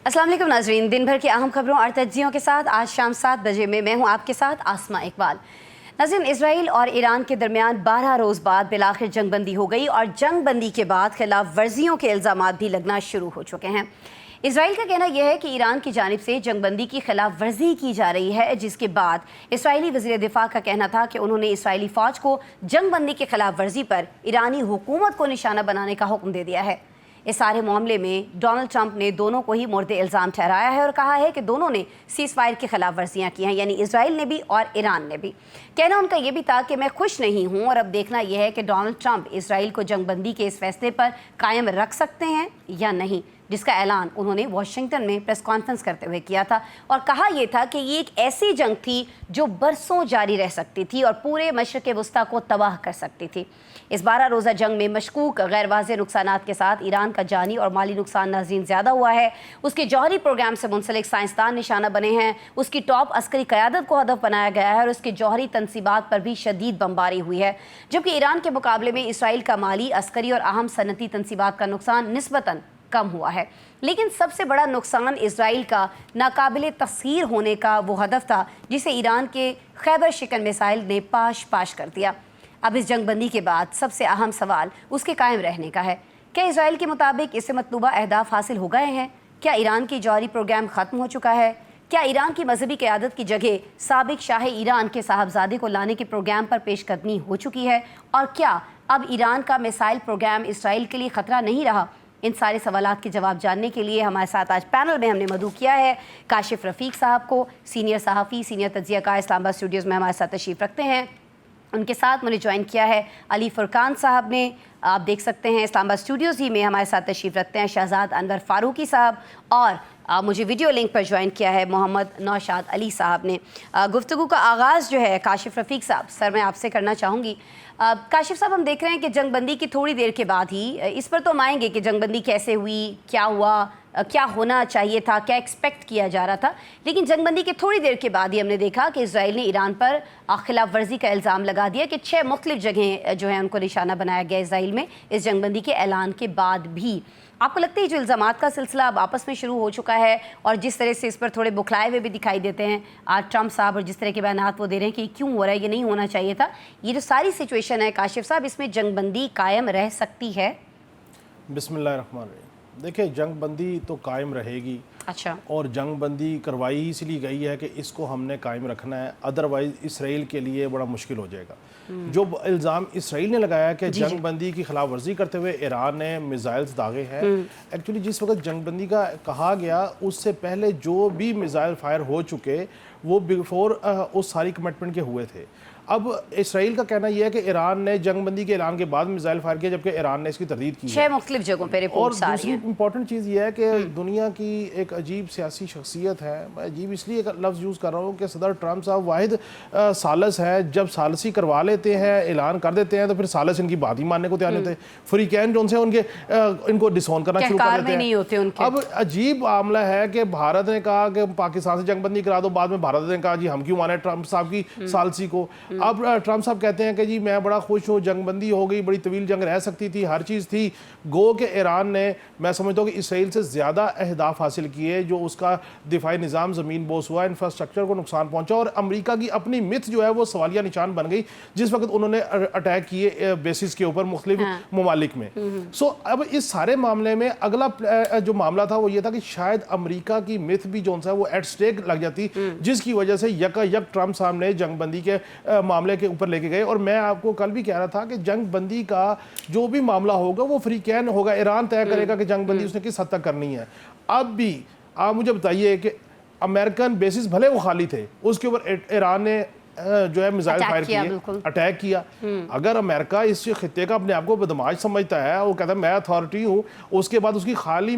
अस्सलाम वालेकुम नाजरीन, दिन भर की अहम खबरों और तज्जियों के साथ आज शाम 7 बजे में मैं हूं आपके साथ आसमा इकबाल। नाज़रीन, इसराइल और ईरान के दरमियान 12 रोज़ बाद बिलाखिर जंगबंदी हो गई और जंगबंदी के बाद खिलाफ वर्जियों के इल्ज़ामात भी लगना शुरू हो चुके हैं। इसराइल का कहना यह है कि ईरान की जानिब से जंगबंदी की खिलाफ वर्जी की जा रही है, जिसके बाद इसराइली वज़ीर दिफा का कहना था कि उन्होंने इसराइली फ़ौज को जंगबंदी की खिलाफ वर्जी पर ईरानी हुकूमत को निशाना बनाने का हुक्म दे दिया है। इस सारे मामले में डोनाल्ड ट्रंप ने दोनों को ही मुर्दे इल्ज़ाम ठहराया है और कहा है कि दोनों ने सीज़ फायर की खिलाफ वर्जियाँ की हैं, यानी इसराइल ने भी और ईरान ने भी। कहना उनका यह भी था कि मैं खुश नहीं हूँ और अब देखना यह है कि डोनाल्ड ट्रंप इसराइल को जंगबंदी के इस फैसले पर कायम रख सकते हैं या नहीं, जिसका ऐलान उन्होंने वाशिंगटन में प्रेस कॉन्फ्रेंस करते हुए किया था और कहा यह था कि ये एक ऐसी जंग थी जो बरसों जारी रह सकती थी और पूरे मशरिक़ वस्ता को तबाह कर सकती थी। इस 12 रोज़ा जंग में मशकूक गैर वाज़ेह नुकसानात के साथ ईरान का जानी और माली नुकसान नाज़रीन ज़्यादा हुआ है। उसके जौहरी प्रोग्राम से मुंसलिक साइंसदान निशाना बने हैं, उसकी टॉप अस्करी क़यादत को हदफ बनाया गया है और उसके जौहरी तनसीबात पर भी शदीद बमबारी हुई है, जबकि ईरान के मुकाबले में इसराइल का माली, अस्करी और अहम सनती तनसीबात का नुकसान निस्बतन कम हुआ है। लेकिन सबसे बड़ा नुकसान इसराइल का नाकाबिले तस्हीर होने का वो हदफ था जिसे ईरान के खैबर शिकन मिसाइल ने पाश पाश कर दिया। अब इस जंगबंदी के बाद सबसे अहम सवाल उसके कायम रहने का है। क्या इसराइल के मुताबिक इससे मतलूबा अहदाफ हासिल हो गए हैं? क्या ईरान की जौहरी प्रोग्राम ख़त्म हो चुका है? क्या ईरान की मजहबी क़यादत की जगह साबिक शाह ईरान के साहबजादे को लाने के प्रोग्राम पर पेशकदमी हो चुकी है? और क्या अब ईरान का मिसाइल प्रोग्राम इसराइल के लिए ख़तरा नहीं रहा? इन सारे सवालात के जवाब जानने के लिए हमारे साथ आज पैनल में हमने मदऊ किया है काशिफ रफ़ीक साहब को, सीनियर सहाफ़ी, सीनियर तज्ज़ियाकार, इस्लामाबाद स्टूडियोज़ में हमारे साथ तशरीफ़ रखते हैं। उनके साथ मुझे ज्वाइन किया है अली फुरकान साहब ने, आप देख सकते हैं इस्लामाबाद स्टूडियोज़ ही में हमारे साथ तशरीफ़ रखते हैं शहजाद अनवर फ़ारूकी साहब, और मुझे वीडियो लिंक पर ज्वाइन किया है मोहम्मद नौशाद अली साहब ने। गुफ्तगू का आगाज़ जो है काशिफ रफ़ीक साहब, सर मैं आपसे करना चाहूँगी। काशिफ साहब, हम देख रहे हैं कि जंगबंदी की थोड़ी देर के बाद ही इस पर तो हम आएंगे कि जंगबंदी कैसे हुई, क्या हुआ, क्या होना चाहिए था, क्या एक्सपेक्ट किया जा रहा था, लेकिन जंगबंदी के थोड़ी देर के बाद ही हमने देखा कि इसराइल ने ईरान पर खिलाफ वर्जी का इल्ज़ाम लगा दिया कि 6 मुख्तलिफ जगह जो है उनको निशाना बनाया गया इसराइल में इस जंगबंदी के ऐलान के बाद भी। आपको लगता है जो इल्ज़ामात का सिलसिला अब आपस में शुरू हो चुका है और जिस तरह से इस पर थोड़े बुखलाए हुए भी दिखाई देते हैं आज ट्रंप साहब, और जिस तरह के बयानात वो दे रहे हैं कि क्यों हो रहा है, ये नहीं होना चाहिए था, ये जो सारी सिचुएशन है काशिफ साहब, इसमें जंगबंदी कायम रह सकती है? बिस्मिल्लाहिर्रहमानिर्रहीम। देखिए, जंगबंदी तो कायम रहेगी। अच्छा। और जंगबंदी करवाई इसलिए गई है कि इसको हमने कायम रखना है, अदरवाइज़ इसराइल के लिए बड़ा मुश्किल हो जाएगा। जो इल्ज़ाम इसराइल ने लगाया कि जंगबंदी की खिलाफ वर्जी करते हुए ईरान ने मिसाइल्स दागे हैं, एक्चुअली जिस वक्त जंगबंदी का कहा गया उससे पहले जो भी मिसाइल फायर हो चुके वो बिफोर उस सारी कमिटमेंट के हुए थे। अब इसराइल का कहना यह है कि ईरान ने जंगबंदी के ऐलान के बाद मिसाइल फायर किया, जबकि ईरान ने इसकी तरदीद की 6 मुख्तलिफ जगहों पर रिपोर्ट्स आ रही हैं। दूसरी इंपॉर्टेंट चीज़ यह है कि दुनिया की एक अजीब सियासी शख्सियत है, मैं अजीब इसलिए एक लफ्ज़ यूज़ कर रहा हूँ कि सदर ट्रंप साहब वाहिद सालस है, जब सालसी करवा लेते हैं, ऐलान कर देते हैं, तो फिर सालस इनकी बात ही मानने को तैयार नहीं होते। फ्रीकैन जो से उनके इनको डिसऑन करना शुरू कर देते हैं। अब अजीब मामला है कि भारत ने कहा कि पाकिस्तान से जंगबंदी करा दो, बाद में भारत ने कहा जी हम क्यों माने ट्रंप साहब की सालसी को। अब ट्रंप साहब कहते हैं कि जी मैं बड़ा खुश हूँ, जंगबंदी हो गई, बड़ी तवील जंग रह सकती थी, हर चीज़ थी। गो के ईरान ने, मैं समझता हूँ कि इसराइल से ज़्यादा अहदाफ हासिल किए, जो उसका दिफाई निज़ाम ज़मीन बोस हुआ, इंफ्रास्ट्रक्चर को नुकसान पहुँचा, और अमेरिका की अपनी मिथ जो है वो सवालिया निशान बन गई जिस वक्त उन्होंने अटैक किए बेसिस के ऊपर मुख्तलिफ ममालिक में। सो अब इस सारे मामले में अगला जो मामला था वो ये था कि शायद अमेरिका की मिथ भी जो है वो एट स्टेक लग जाती, जिसकी वजह से यकायक ट्रंप साहब ने जंगबंदी के मामले के ऊपर लेके गए। और मैं आपको कल भी कह रहा था कि जंगबंदी का जो भी मामला होगा वो फ्रीकैन होगा, ईरान तय करेगा कि जंगबंदी उसने किस हद तक करनी है। अब भी आप मुझे बताइए कि अमेरिकन बेसिस भले वो खाली थे, उसके ऊपर ईरान ने जो है मिसाइल फायर किए, अटैक किया। अगर अमेरिका इस खित्ते का अपने आप को बदमाश समझता है, वो कहता है मैं अथॉरिटी हूँ, उसके बाद उसकी खाली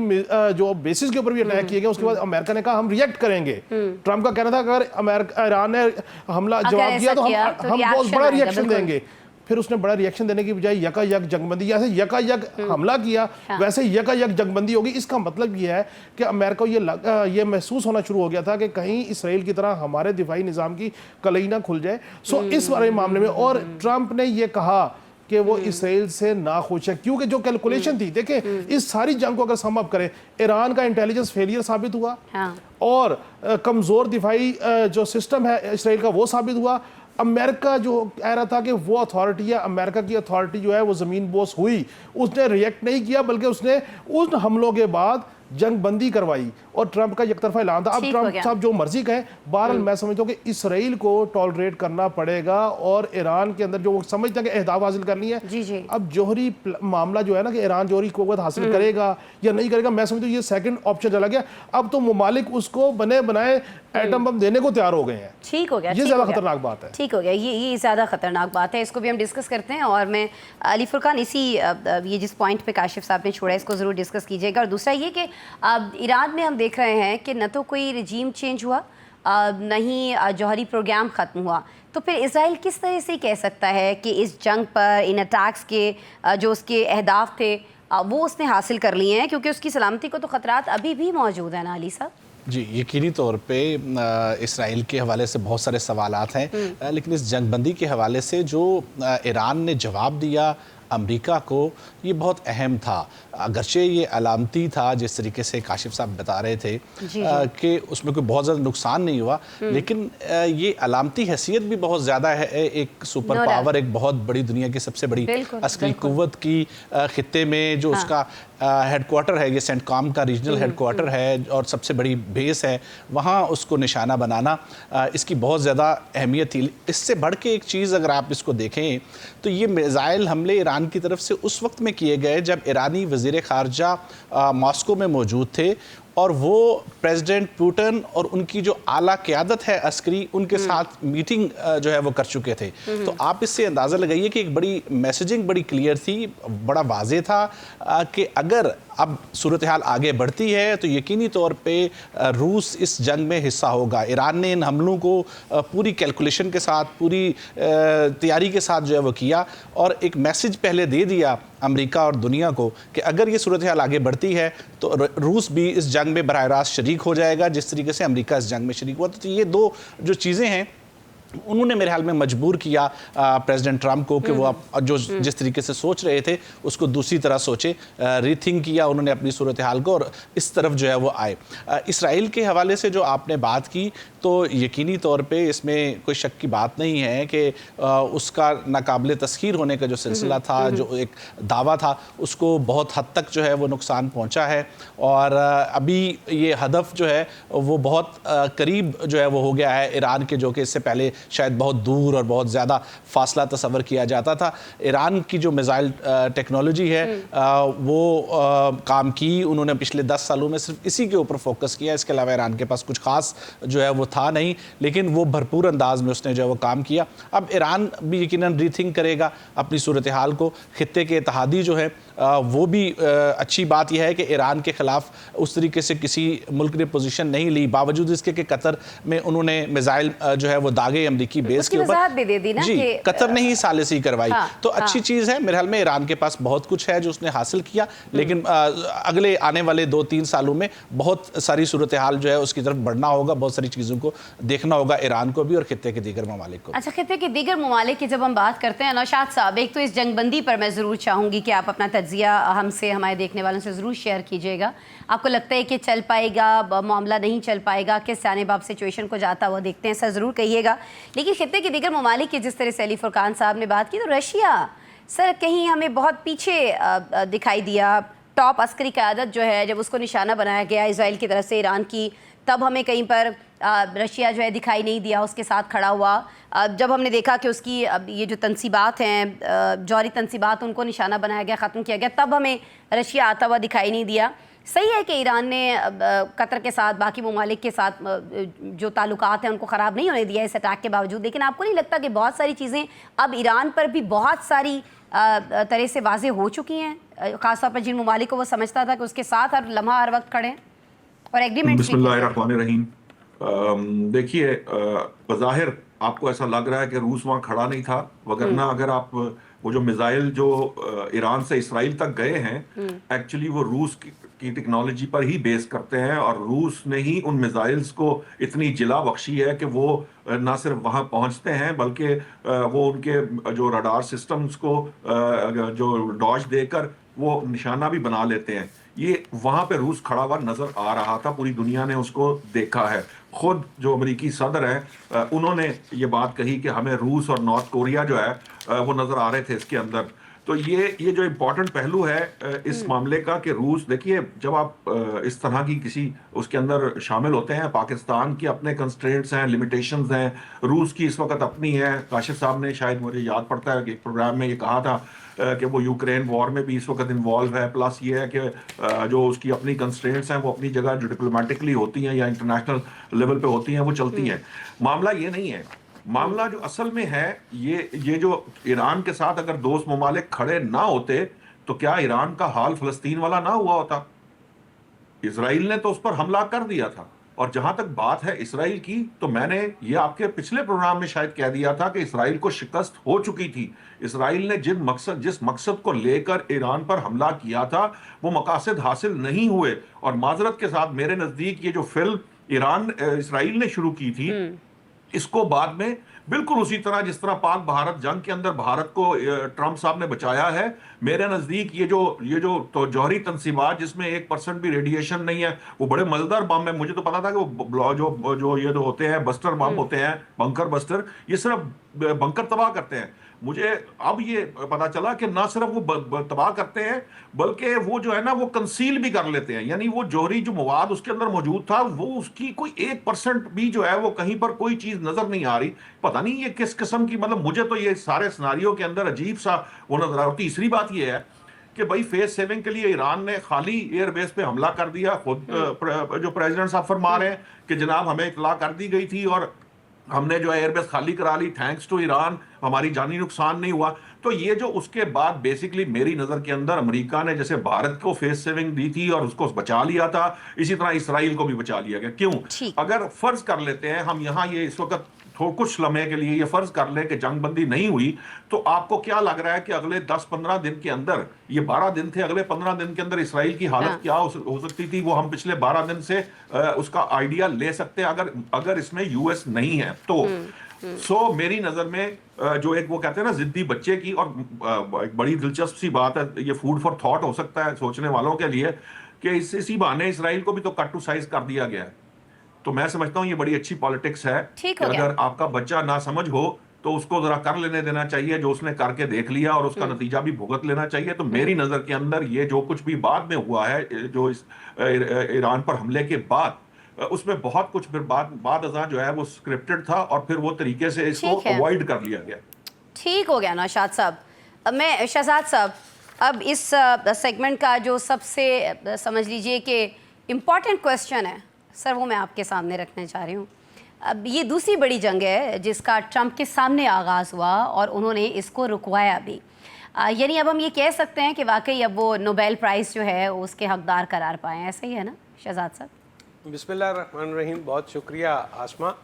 जो बेसिस के ऊपर भी अटैक किए गए, उसके बाद अमेरिका ने कहा हम रिएक्ट करेंगे। ट्रंप का कहना था अगर अमेरिका ईरान ने हमला जवाब दिया तो हम बहुत बड़ा रिएक्शन देंगे। फिर उसने बड़ा रिएक्शन देने की बजाय यकायक जंगबंदी, जैसे यकायक हमला किया वैसे यकायक जंगबंदी होगी। इसका मतलब ये है कि अमेरिका को ये महसूस होना शुरू हो गया था कि कहीं इसराइल की तरह हमारे दिफाई निज़ाम की कलई ना खुल जाए। सो इस बारे मामले में, और ट्रंप ने ये कहा कि वो इसराइल से ना खुश है, क्योंकि जो कैलकुलेशन थी, देखें इस सारी जंग को अगर सम अप करें, ईरान का इंटेलिजेंस फेलियर साबित हुआ, हाँ। और कमज़ोर दिफाई जो सिस्टम है इसराइल का वो साबित हुआ। अमेरिका जो कह रहा था कि वो अथॉरिटी है, अमेरिका की अथॉरिटी जो है वो ज़मीन बोस हुई, उसने रिएक्ट नहीं किया, बल्कि उसने उन हमलों के बाद जंग बंदी करवाई और ट्रंप का एकतरफा ऐलान था। अब ट्रंप साहब जो मर्जी कहें, बहरहाल मैं समझता हूँ कि इसराइल को टॉलरेट करना पड़ेगा, और ईरान के अंदर जो वो समझते हैं कि अहदाफ हासिल करनी है, जी। अब जोहरी मामला जो है ना कि ईरान जोहरी कुव्वत हासिल करेगा या नहीं करेगा, मैं समझता हूँ ये सेकंड ऑप्शन चला गया। अब तो ममालिक उसको बने बनाए एटम बम देने को तैयार हो गए हैं। ठीक हो गया, ये ज़्यादा खतरनाक बात है। ठीक हो गया, ये ज़्यादा खतरनाक बात है, इसको भी हम डिस्कस करते हैं। और मैं अली फुरकान इसी ये जिस पॉइंट पे काशिफ साहब ने छोड़ा है इसको ज़रूर डिस्कस कीजिएगा। और दूसरा ये कि ईरान में हम देख रहे हैं कि न तो कोई रजीम चेंज हुआ, न ही जौहरी प्रोग्राम ख़त्म हुआ, तो फिर इसराइल किस तरह से कह सकता है कि इस जंग पर, इन अटैक्स के जो उसके अहदाफ थे वो उसने हासिल कर लिए हैं, क्योंकि उसकी सलामती को तो ख़तरात अभी भी मौजूद हैं ना अली साहब? जी, यकीनी तौर पे इसराइल के हवाले से बहुत सारे सवालात हैं, लेकिन इस जंगबंदी के हवाले से जो ईरान ने जवाब दिया अमेरिका को, ये बहुत अहम था। अगरचे ये अलामती था, जिस तरीके से काशिफ साहब बता रहे थे कि उसमें कोई बहुत ज़्यादा नुकसान नहीं हुआ, लेकिन ये अलामती हैसियत भी बहुत ज़्यादा है। एक सुपर पावर, एक बहुत बड़ी दुनिया की सबसे बड़ी अस्करी कुव्वत की खित्ते में जो उसका हेडक्वार्टर है, ये सेंटकॉम का रीजनल हेडक्वार्टर है और सबसे बड़ी बेस है, वहाँ उसको निशाना बनाना इसकी बहुत ज़्यादा अहमियत थी। इससे बढ़ के एक चीज़ अगर आप इसको देखें तो ये मिसाइल हमले ईरान की तरफ से उस वक्त में किए गए जब ईरानी वज़ीर ख़ारजा मॉस्को में मौजूद थे, और वो प्रेसिडेंट पुतिन और उनकी जो आला क़यादत है अस्करी, उनके साथ मीटिंग जो है वो कर चुके थे। तो आप इससे अंदाज़ा लगाइए कि एक बड़ी मैसेजिंग बड़ी क्लियर थी, बड़ा वाज़ेह था कि अगर अब सूरत हाल आगे बढ़ती है तो यकीनी तौर पे रूस इस जंग में हिस्सा होगा। ईरान ने इन हमलों को पूरी कैलकुलेशन के साथ, पूरी तैयारी के साथ जो है वो किया, और एक मैसेज पहले दे दिया अमेरिका और दुनिया को कि अगर ये सूरत हाल आगे बढ़ती है तो रूस भी इस जंग में बराह रास्त शरीक हो जाएगा, जिस तरीके से अमेरिका इस जंग में शरीक हुआ। तो ये दो जो चीज़ें हैं उन्होंने मेरे ख्याल में मजबूर किया प्रेसिडेंट ट्रंप को कि वो जो जिस तरीके से सोच रहे थे उसको दूसरी तरह सोचे, रीथिंक किया उन्होंने अपनी सूरत हाल को, और इस तरफ जो है वो आए। इसराइल के हवाले से जो आपने बात की, तो यकीनी तौर पे इसमें कोई शक की बात नहीं है कि उसका नाकाबिल तस्खीर होने का जो सिलसिला था, जो एक दावा था, उसको बहुत हद तक जो है वो नुकसान पहुंचा है, और अभी ये हदफ जो है वो बहुत करीब जो है वो हो गया है ईरान के, जो कि इससे पहले शायद बहुत दूर और बहुत ज़्यादा फासला तस्वर किया जाता था। ईरान की जो मिसाइल टेक्नोलॉजी है वो काम की उन्होंने पिछले 10 सालों में सिर्फ इसी के ऊपर फोकस किया, इसके अलावा ईरान के पास कुछ खास जो है वो था नहीं, लेकिन वो भरपूर अंदाज में उसने जो है वो काम किया। अब ईरान भी यकीनन रीथिंक करेगा अपनी सूरत हाल को। खित्ते के इत्तेहादी जो है वो भी अच्छी बात यह है कि ईरान के ख़िलाफ़ उस तरीके से किसी मुल्क ने पोजीशन नहीं ली, बावजूद इसके कि कतर में उन्होंने मिसाइल जो है वो दागे अमरीकी बेस के ऊपर भी दे दी ना जी, कतर ने ही सालिसी करवाई। तो अच्छी हाँ। चीज़ है मेरे ख्याल में, ईरान के पास बहुत कुछ है जो उसने हासिल किया, लेकिन अगले आने वाले 2-3 सालों में बहुत सारी सूरत हाल जो है उसकी तरफ बढ़ना होगा, बहुत सारी चीज़ों को देखना होगा ईरान को भी और खित्ते के दीगर ममालिक को। अच्छा, खित्ते के दीगर ममालिक की जब हम बात करते हैं नौशाद साहब, एक तो इस जंगबंदी पर मैं ज़रूर चाहूँगी कि आप अपना तज्जिया हमसे, हमारे देखने वालों से ज़रूर शेयर कीजिएगा। आपको लगता है कि चल पाएगा, मामला नहीं चल पाएगा, किस जानिब सिचुएशन को जाता हुआ देखते हैं, सर ज़रूर कहिएगा। लेकिन खित्ते के दीगर ममालिक की जिस तरह से अली फुरकान साहब ने बात की, तो रशिया सर कहीं हमें बहुत पीछे दिखाई दिया। टॉप अस्करी क़यादत जो है, जब उसको निशाना बनाया गया इसराइल की तरफ से ईरान की, तब हमें कहीं पर रशिया जो है दिखाई नहीं दिया, उसके साथ खड़ा हुआ। जब हमने देखा कि उसकी ये जो तनसीबात हैं, जौहरी तनसीबात, उनको निशाना बनाया गया, ख़त्म किया गया, तब हमें रशिया आता हुआ दिखाई नहीं दिया। सही है कि ईरान ने कतर के साथ, बाकी ममालिक के साथ जो ताल्लुकात हैं उनको ख़राब नहीं होने दिया इस अटैक के बावजूद, लेकिन आपको नहीं लगता कि बहुत सारी चीज़ें अब ईरान पर भी बहुत सारी तरह से वाज़ेह हो चुकी हैं, ख़ासतौर पर जिन ममालिक को वो समझता था कि उसके साथ हर लम्हा हर वक्त खड़े हैं और एग्रीमेंट? बिस्मिल्लाहिर्रहमानिर्रहीम। देखिए, बज़ाहिर आपको ऐसा लग रहा है कि रूस वहाँ खड़ा नहीं था, वगरना अगर आप वो जो मिसाइल जो ईरान से इसराइल तक गए हैं, एक्चुअली वो रूस की की टेक्नोलॉजी पर ही बेस करते हैं, और रूस ने ही उन मिसाइल्स को इतनी जिला बख्शी है कि वो ना सिर्फ वहां पहुंचते हैं बल्कि वो उनके जो रडार सिस्टम्स को जो डॉज देकर वो निशाना भी बना लेते हैं। ये वहां पे रूस खड़ा हुआ नजर आ रहा था, पूरी दुनिया ने उसको देखा है। खुद जो अमेरिकी सदर है उन्होंने ये बात कही कि हमें रूस और नॉर्थ कोरिया जो है वो नजर आ रहे थे इसके अंदर। तो ये जो इम्पोर्टेंट पहलू है इस मामले का कि रूस, देखिए जब आप इस तरह की किसी उसके अंदर शामिल होते हैं, पाकिस्तान के अपने कंस्ट्रेंट्स हैं, लिमिटेशंस हैं, रूस की इस वक्त अपनी है। काशिफ साहब ने, शायद मुझे याद पड़ता है कि एक प्रोग्राम में ये कहा था कि वो यूक्रेन वॉर में भी इस वक्त इन्वॉल्व है। प्लस ये है कि जो उसकी अपनी कंस्ट्रेंट्स हैं वो अपनी जगह जो डिप्लोमेटिकली होती हैं या इंटरनेशनल लेवल पे होती हैं वो चलती हैं। मामला ये नहीं है। मामला जो असल में है, ये जो ईरान के साथ अगर दोस्त ममालिक खड़े ना होते तो क्या ईरान का हाल फलस्तीन वाला ना हुआ होता? इजराइल ने तो उस पर हमला कर दिया था। और जहां तक बात है इसराइल की, तो मैंने ये आपके पिछले प्रोग्राम में शायद कह दिया था कि इसराइल को शिकस्त हो चुकी थी। इसराइल ने जिस मकसद को लेकर ईरान पर हमला किया था वो मकासद हासिल नहीं हुए। और माजरत के साथ मेरे नजदीक ये जो फिल्म इसराइल ने शुरू की थी, इसको बाद में बिल्कुल उसी तरह जिस तरह पाक भारत जंग के अंदर भारत को ट्रंप साहब ने बचाया है, मेरे नजदीक ये जो तो जौहरी तंसीबात जिसमें 1% भी रेडिएशन नहीं है, वो बड़े मजेदार बम है। मुझे तो पता था कि वो जो ये जो होते हैं बस्टर बम होते हैं, बंकर बस्टर, ये सिर्फ बंकर तबाह करते हैं। मुझे अब ये पता चला कि ना सिर्फ वो तबाह करते हैं बल्कि वो जो है ना वो कंसील भी कर लेते हैं। यानी वो जौहरी जो मवाद उसके अंदर मौजूद था वो उसकी कोई 1% भी जो है वो कहीं पर कोई चीज नजर नहीं आ रही। पता नहीं ये किस किस्म की, मतलब मुझे तो ये सारे सिनारियों के अंदर अजीब सा वो नजर आ रहा है। तीसरी बात ये है कि भाई फेस सेविंग के लिए ईरान ने खाली एयरबेस पे हमला कर दिया। खुद जो प्रेसिडेंट साहब फरमा रहे हैं कि जनाब हमें इतला कर दी गई थी और हमने जो है एयरबेस खाली करा ली, थैंक्स टू ईरान, हमारी जानी नुकसान नहीं हुआ। तो ये जो उसके बाद बेसिकली मेरी नजर के अंदर अमेरिका ने जैसे भारत को फेस सेविंग दी थी और उसको बचा लिया था, इसी तरह इसराइल को भी बचा लिया गया। क्यों? अगर फर्ज कर लेते हैं हम यहाँ ये इस वक्त कुछ लम्हे के लिए ये फर्ज कर लें कि जंगबंदी नहीं हुई, तो आपको क्या लग रहा है कि अगले 10-15 दिन के अंदर, ये 12 दिन थे, अगले 15 दिन के अंदर इसराइल की हालत क्या हो सकती थी? वो हम पिछले 12 दिन से उसका आइडिया ले सकते हैं अगर इसमें यूएस नहीं है तो। सो मेरी नजर में जो एक वो कहते हैं ना जिद्दी बच्चे की, और एक बड़ी दिलचस्प सी बात है, ये फूड फॉर थॉट हो सकता है सोचने वालों के लिए कि इसी बहाने इसराइल को भी तो कट टू साइज कर दिया गया है। तो मैं समझता हूं ये बड़ी अच्छी पॉलिटिक्स है कि अगर आपका बच्चा ना समझ हो तो उसको जरा कर लेने देना चाहिए जो उसने करके देख लिया, और उसका नतीजा भी भुगत लेना चाहिए। तो मेरी नजर के अंदर ये जो कुछ भी बाद में हुआ है, जो इस ईरान पर हमले के बाद, उसमें बहुत कुछ फिर बाद अज़ां जो है वो स्क्रिप्टेड था और फिर वो तरीके से इसको अवॉइड कर लिया गया। ठीक हो गया नौशाद साहब। अब मैं शहजाद साहब, अब इस सेगमेंट का जो सबसे समझ लीजिए कि इम्पॉर्टेंट क्वेश्चन है सर, वो मैं आपके सामने रखना चाह रही हूँ। अब ये दूसरी बड़ी जंग है जिसका ट्रंप के सामने आगाज़ हुआ और उन्होंने इसको रुकवाया भी। यानी अब हम ये कह सकते हैं कि वाकई अब वो नोबेल प्राइज़ जो है उसके हकदार करार पाए, ऐसा ही है ना शहजाद साहब? बिस्मिल्लाहिर्रहमानिर्रहीम। बहुत शुक्रिया आसमा।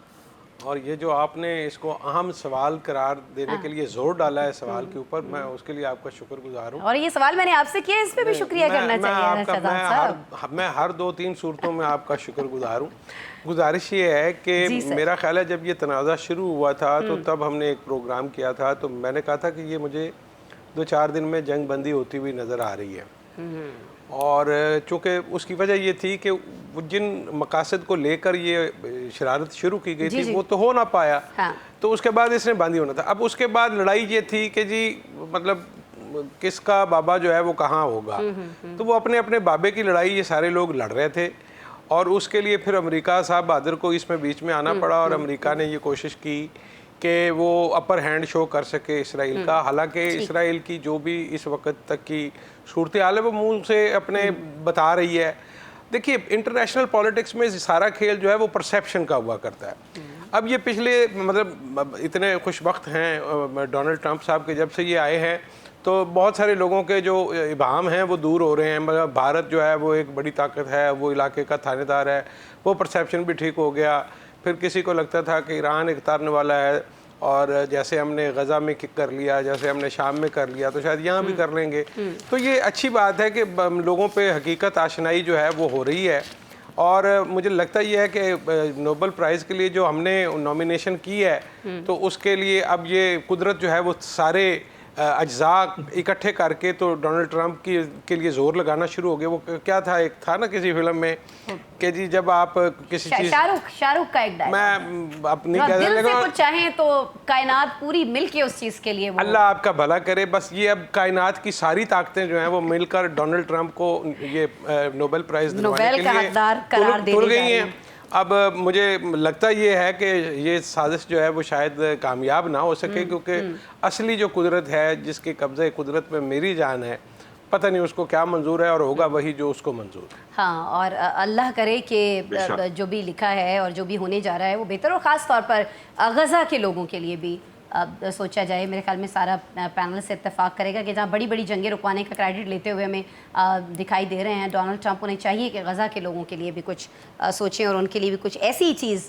और ये जो आपने इसको अहम सवाल करार देने के लिए जोर डाला है सवाल के ऊपर, मैं उसके लिए आपका शुक्रगुजार हूँ। और ये सवाल मैंने आपसे किया, इस पे भी शुक्रिया करना चाहिए शहजाद साहब। मैं हर 2-3 सूरतों में आपका शुक्रगुजार हूँ। गुजारिश ये है कि मेरा ख्याल है जब ये तनाज़ा शुरू हुआ था तो तब हमने एक प्रोग्राम किया था, तो मैंने कहा था कि ये मुझे 2-4 दिन में जंग बंदी होती हुई नज़र आ रही है। और चूँकि उसकी वजह ये थी कि जिन मकासद को लेकर ये शरारत शुरू की गई थी वो तो हो ना पाया। हाँ। तो उसके बाद इसने बंदी होना था। अब उसके बाद लड़ाई ये थी कि जी मतलब किसका बाबा जो है वो कहाँ होगा। तो वो अपने अपने बाबे की लड़ाई ये सारे लोग लड़ रहे थे, और उसके लिए फिर अमेरिका साहब बहादुर को इसमें बीच में आना पड़ा, और अमेरिका ने ये कोशिश की कि वो अपर हैंड शो कर सके इसराइल का। हालांकि इसराइल की जो भी इस वक्त तक की सूरत हाल है वो मुंह से अपने बता रही है। देखिए, इंटरनेशनल पॉलिटिक्स में सारा खेल जो है वो परसेप्शन का हुआ करता है। अब ये पिछले मतलब इतने खुश वक्त हैं डोनाल्ड ट्रंप साहब के, जब से ये आए हैं तो बहुत सारे लोगों के जो इबाम हैं वो दूर हो रहे हैं। मतलब भारत जो है वो एक बड़ी ताकत है, वो इलाके का थानेदार है, वो परसेप्शन भी ठीक हो गया। फिर किसी को लगता था कि ईरान एक तारने वाला है, और जैसे हमने गज़ा में कर लिया, जैसे हमने शाम में कर लिया, तो शायद यहाँ भी कर लेंगे। तो ये अच्छी बात है कि लोगों पे हकीकत आशनाई जो है वो हो रही है। और मुझे लगता ये है कि नोबेल प्राइज़ के लिए जो हमने नॉमिनेशन की है तो उसके लिए अब ये कुदरत जो है वो सारे अज्जा इकट्ठे करके तो डोनाल्ड ट्रंप के लिए जोर लगाना शुरू हो गया। वो क्या था, एक था ना किसी फिल्म में कि जी जब आप किसी चीज, शाहरुख का एक डायलॉग, मैं अपनी दिल से कुछ चाहें तो कायनात पूरी मिलके उस चीज के लिए वो अल्लाह आपका भला करे। बस ये अब कायनात की सारी ताकतें जो हैं वो मिलकर डोनाल्ड ट्रंप को ये नोबेल प्राइज दिलवाने के लिए तुल गई हैं। अब मुझे लगता ये है कि ये साजिश जो है वो शायद कामयाब ना हो सके, क्योंकि असली जो कुदरत है, जिसके कब्ज़े कुदरत में मेरी जान है, पता नहीं उसको क्या मंजूर है और होगा वही जो उसको मंजूर है। हाँ, और अल्लाह करे कि जो भी लिखा है और जो भी होने जा रहा है वो बेहतर, और ख़ास तौर पर गज़ा के लोगों के लिए भी सोचा जाए। मेरे ख्याल में सारा पैनल से इत्तेफाक करेगा कि जहाँ बड़ी बड़ी जंगें रुकवाने का क्रेडिट लेते हुए हमें दिखाई दे रहे हैं डोनाल्ड ट्रंप, उन्हें चाहिए कि गज़ा के लोगों के लिए भी कुछ सोचें और उनके लिए भी कुछ ऐसी चीज़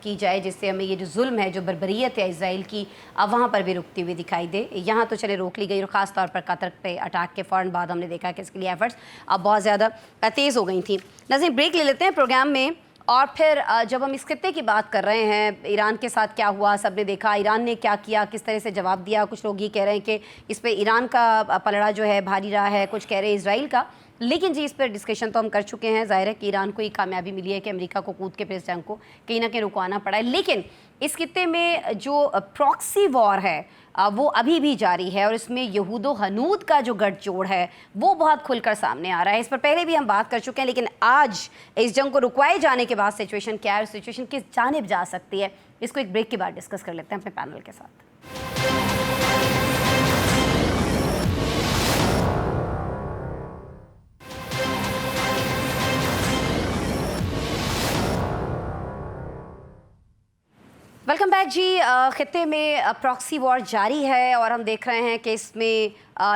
की जाए जिससे हमें ये जो जुल्म है, जो बर्बरियत है इसराइल की, वहाँ पर भी रुकती हुई दिखाई दे। यहाँ तो चले रोक ली गई, और ख़ास तौर पर कतर पे अटैक के फ़ौरन बाद हमने देखा कि इसके लिए एफर्ट्स अब बहुत ज़्यादा तेज़ हो गई थी। नाज़रीन, ब्रेक ले लेते हैं प्रोग्राम में, और फिर जब हम इस खित्ते की बात कर रहे हैं, ईरान के साथ क्या हुआ सब ने देखा, ईरान ने क्या किया, किस तरह से जवाब दिया। कुछ लोग ये कह रहे हैं कि इस पे ईरान का पलड़ा जो है भारी रहा है, कुछ कह रहे हैं इसराइल का। लेकिन जी इस पर डिस्कशन तो हम कर चुके हैं। ज़ाहिर है कि ईरान को ये कामयाबी मिली है कि अमेरिका को कूद के प्रेस जंग को कहीं ना कहीं रुकवाना पड़ा है। लेकिन इस खित्ते में जो प्रॉक्सी वॉर है वो अभी भी जारी है, और इसमें यहूदो हनूद का जो गठजोड़ है वो बहुत खुलकर सामने आ रहा है। इस पर पहले भी हम बात कर चुके हैं, लेकिन आज इस जंग को रुकवाए जाने के बाद सिचुएशन क्या है, सिचुएशन किस जानिब जा सकती है, इसको एक ब्रेक के बाद डिस्कस कर लेते हैं अपने पैनल के साथ। वेलकम बैक जी। खित्ते में प्रॉक्सी वॉर जारी है, और हम देख रहे हैं कि इसमें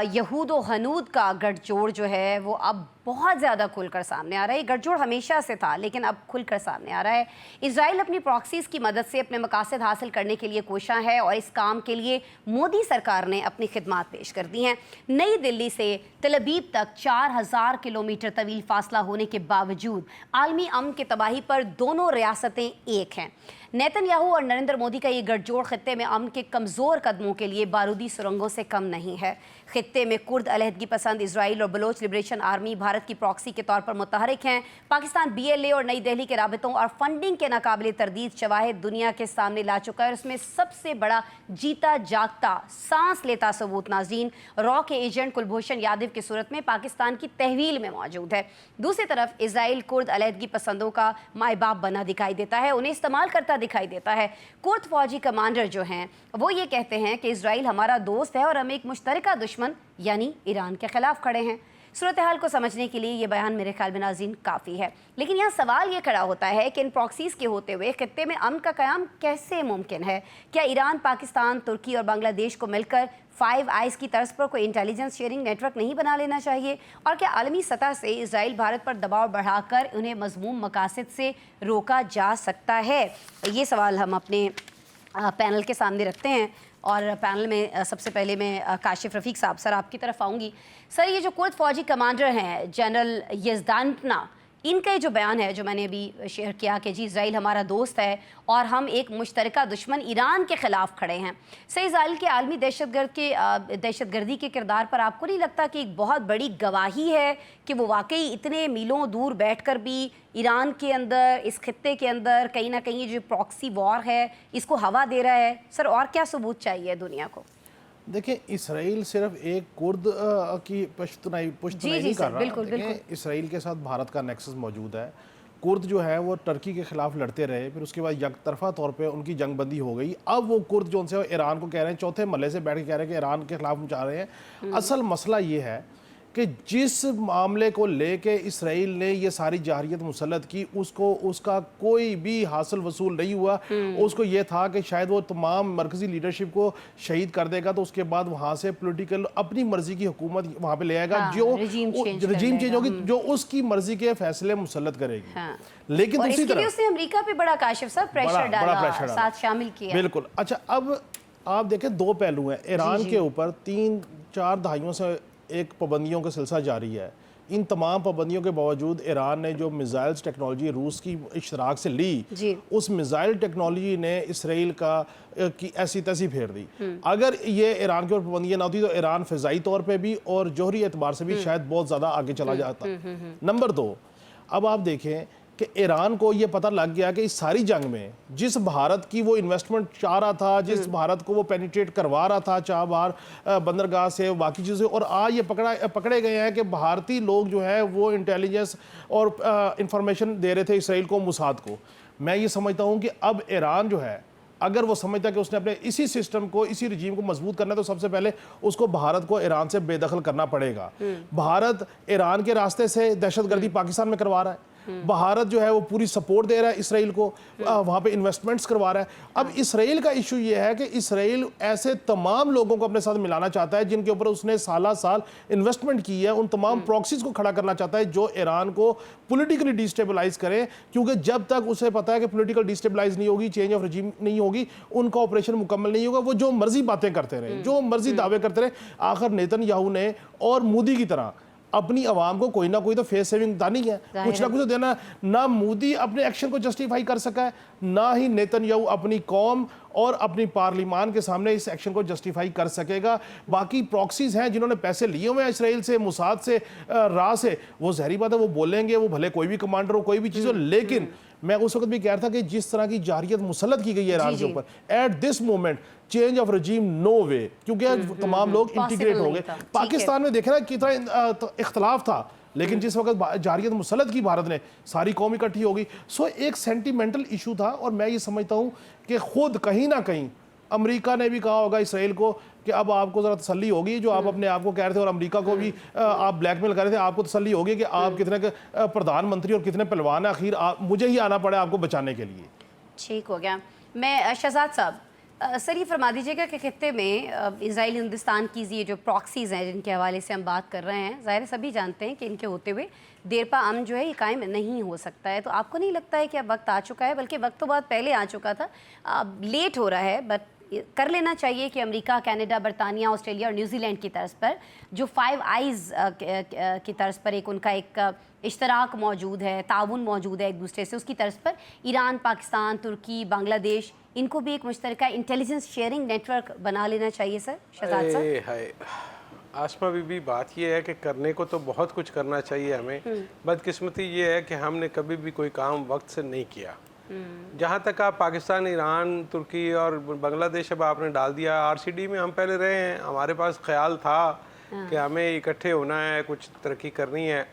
यहूद और हनूद का गठजोड़ जो है वो अब बहुत ज़्यादा खुलकर सामने आ रहा है। गठजोड़ हमेशा से था, लेकिन अब खुलकर सामने आ रहा है। इजराइल अपनी प्रॉक्सीज़ की मदद से अपने मकासद हासिल करने के लिए कोशां है, और इस काम के लिए मोदी सरकार ने अपनी खिदमात पेश कर दी हैं। नई दिल्ली से तल अबीब तक 4000 किलोमीटर तवील फासला होने के बावजूद आलमी अमन की तबाही पर दोनों रियासतें एक हैं। नेतन्याहू और नरेंद्र मोदी का ये गठजोड़ खित्ते में अमन के कमज़ोर कदमों के लिए बारूदी सुरंगों से कम नहीं है। खित्ते में कुर्द अलहदगी पसंद इजराइल और बलोच लिबरेशन आर्मी भारत की प्रॉक्सी के तौर पर मुतहरिक हैं। पाकिस्तान BLA और नई दिल्ली के राबितों और फंडिंग के नाकाबिले तरदीद शवाहिद दुनिया के सामने ला चुका है, और इसमें सबसे बड़ा जीता जागता सांस लेता सबूत नाज़रीन रॉ के एजेंट कुलभूषण यादव की सूरत में पाकिस्तान की तहवील में मौजूद है। दूसरी तरफ इसराइल कुर्द अलहदगी पसंदों का माए बाप बना दिखाई देता है, उन्हें इस्तेमाल करता दिखाई देता है। कुर्द फौजी कमांडर जो हैं वो ये कहते हैं कि इसराइल हमारा दोस्त है और हम एक मुश्तरका दुश्मन यानी ईरान के खिलाफ खड़े हैं। सूरत हाल को समझने के लिए ये बयान मेरे ख्याल में नाज़रीन काफ़ी है, लेकिन यहाँ सवाल ये खड़ा होता है कि इन प्रॉक्सीज़ के होते हुए खित्ते में अमन का क़याम कैसे मुमकिन है। क्या ईरान, पाकिस्तान, तुर्की और बांग्लादेश को मिलकर 5 आइज़ की तर्ज पर कोई इंटेलिजेंस शेयरिंग नेटवर्क नहीं बना लेना चाहिए? और क्या आलमी सतह से इसराइल भारत पर दबाव बढ़ाकर उन्हें मज़मूम मकासद से रोका जा सकता है? ये सवाल हम अपने पैनल के सामने रखते हैं, और पैनल में सबसे पहले मैं काशिफ रफ़ीक साहब, सर आपकी तरफ आऊँगी। सर, ये जो कुर्द फौजी कमांडर हैं जनरल यज़दानपना, इनका ये जो बयान है जो मैंने अभी शेयर किया कि जी इसराइल हमारा दोस्त है और हम एक मुश्तरका दुश्मन ईरान के ख़िलाफ़ खड़े हैं, सर इसराइल के आलमी दहशतगर्दी के किरदार पर आपको नहीं लगता कि एक बहुत बड़ी गवाही है कि वो वाकई इतने मीलों दूर बैठकर भी ईरान के अंदर, इस खित्ते के अंदर कहीं ना कहीं जो प्रॉक्सी वॉर है इसको हवा दे रहा है? सर और क्या सबूत चाहिए दुनिया को? देखिए, इसराइल सिर्फ एक कुर्द की पुष्ट नहीं कर रहा। देखिए, इसराइल के साथ भारत का नेक्सस मौजूद है। कुर्द जो है वो टर्की के खिलाफ लड़ते रहे, फिर उसके बाद यकतरफा तौर पे उनकी जंगबंदी हो गई। अब वो कुर्द जो उनसे ईरान को कह रहे हैं, चौथे महल्ले से बैठ के कह रहे हैं कि ईरान के खिलाफ हम चाह रहे हैं। असल मसला ये है कि जिस मामले को लेके इसराइल ने ये सारी जारहियत मुसल्लत की, उसको उसका कोई भी हासिल वसूल नहीं हुआ। उसको ये था कि शायद वो तमाम मरकज़ी लीडरशिप को शहीद कर देगा, तो उसके बाद वहाँ से पॉलिटिकल अपनी मर्जी की हुकूमत वहाँ पे ले आएगा, जो रजीम चेंज होगी, जो उसकी मर्जी के फैसले मुसल्लत करेगी। लेकिन और दूसरी इसके लिए तरफ उसने अमेरिका पे बड़ा काशिफ साहब प्रेशर डाला, साथ शामिल किया। बिल्कुल। अच्छा, अब आप देखें दो पहलू हैं। ईरान के ऊपर 3-4 दहाइयों से एक पाबंदियों का सिलसिला जारी है। इन तमाम पाबंदियों के बावजूद ईरान ने जो मिसाइल्स टेक्नोलॉजी रूस की इश्तराक से ली, उस मिसाइल टेक्नोलॉजी ने इसराइल की ऐसी तैसी फेर दी। अगर ये ईरान के ऊपर पाबंदियाँ ना होती तो ईरान फ़िज़ाई तौर पे भी और जौहरी एतबार से भी शायद बहुत ज़्यादा आगे चला जाता। नंबर 2, अब आप देखें कि ईरान को ये पता लग गया कि इस सारी जंग में जिस भारत की वो इन्वेस्टमेंट चाह रहा था, जिस भारत को वो पेनिट्रेट करवा रहा था चाबहार बंदरगाह से, बाकी चीज़ें, और आज ये पकड़े गए हैं कि भारतीय लोग जो है वो इंटेलिजेंस और इंफॉर्मेशन दे रहे थे इसराइल को, मुसाद को। मैं ये समझता हूँ कि अब ईरान जो है, अगर वो समझता है कि उसने अपने इसी सिस्टम को, इसी रजीम को मजबूत करना है, तो सबसे पहले उसको भारत को ईरान से बेदखल करना पड़ेगा। भारत ईरान के रास्ते से दहशतगर्दी पाकिस्तान में करवा रहा है। भारत जो है वो पूरी सपोर्ट दे रहा है इसराइल को, वहाँ पे इन्वेस्टमेंट्स करवा रहा है। अब इसराइल का इशू ये है कि इसराइल ऐसे तमाम लोगों को अपने साथ मिलाना चाहता है जिनके ऊपर उसने साल इन्वेस्टमेंट की है, उन तमाम प्रॉक्सीज को खड़ा करना चाहता है जो ईरान को पॉलिटिकली डिस्टेबलाइज करें, क्योंकि जब तक उसे पता है कि पॉलिटिकल डिस्टेबलाइज नहीं होगी, चेंज ऑफ रजीम नहीं होगी, उनका ऑपरेशन मुकम्मल नहीं होगा। वो जो मर्जी बातें करते रहे, जो मर्जी दावे करते रहे। आखिर नेतन्याहू ने और मोदी की तरह अपनी आवाम को कोई ना कोई तो फेस सेविंग दानी है, कुछ ना कुछ तो देना। ना मोदी अपने एक्शन को जस्टिफाई कर सका है, ना ही नेतन्याहू अपनी कौम और अपनी पार्लिमान के सामने इस एक्शन को जस्टिफाई कर सकेगा। बाकी प्रॉक्सीज हैं जिन्होंने पैसे लिए हुए हैं इसराइल से, मुसाद से, रा से, वो जहरी बात है, वो बोलेंगे, वो भले कोई भी कमांडर हो, कोई भी चीज़ हो। लेकिन मैं उस वक्त भी कह रहा था कि जिस तरह की जारहियत मुसल्लत की गई है ईरान के ऊपर, at this moment change of regime no way, क्योंकि तमाम लोग इंटीग्रेट हो गए। पाकिस्तान में देखे ना कितना इख्तलाफ था, लेकिन जिस वक्त जारहियत मुसल्लत की भारत ने, सारी कौम इकट्ठी हो गई। सो एक सेंटिमेंटल इशू था, और मैं ये समझता हूँ कि खुद कहीं ना कहीं अमेरिका ने भी कहा होगा इसराइल को कि अब आपको ज़रा तसल्ली होगी, जो आप अपने आप को कह रहे थे, और अमेरिका को भी आप ब्लैकमेल कर रहे थे, आपको तसल्ली होगी कि आप कितने प्रधानमंत्री और कितने पहलवान हैं, आखिर मुझे ही आना पड़ा आपको बचाने के लिए। ठीक हो गया। मैं शहजाद साहब, सर ये फरमा दीजिएगा कि खित्ते में इजराइल हिंदुस्तान की ये जो प्रॉक्सीज़ हैं जिनके हवाले से हम बात कर रहे हैं, ज़ाहिर सभी जानते हैं कि इनके होते हुए देरपा अमन जो है ये कायम नहीं हो सकता है। तो आपको नहीं लगता है कि अब वक्त आ चुका है, बल्कि वक्त तो बहुत पहले आ चुका था, अब लेट हो रहा है, बट कर लेना चाहिए कि अमेरिका, कनाडा, बरतानिया, ऑस्ट्रेलिया और न्यूजीलैंड की तर्ज पर जो 5 आइज़ की तर्ज पर एक उनका एक इश्तराक मौजूद है, ताउन मौजूद है एक दूसरे से, उसकी तर्ज पर ईरान, पाकिस्तान, तुर्की, बांग्लादेश, इनको भी एक मुश्तरका इंटेलिजेंस शेयरिंग नेटवर्क बना लेना चाहिए। सर शहजाद साहब। आसमा बीबी, बात यह है कि करने को तो बहुत कुछ करना चाहिए हमें, बदकिस्मती ये है कि हमने कभी भी कोई काम वक्त से नहीं किया। जहाँ तक आप पाकिस्तान, ईरान, तुर्की और बांग्लादेश अब आपने डाल दिया, आरसीडी में हम पहले रहे हैं, हमारे पास ख्याल था कि हमें इकट्ठे होना है, कुछ तरक्की करनी है।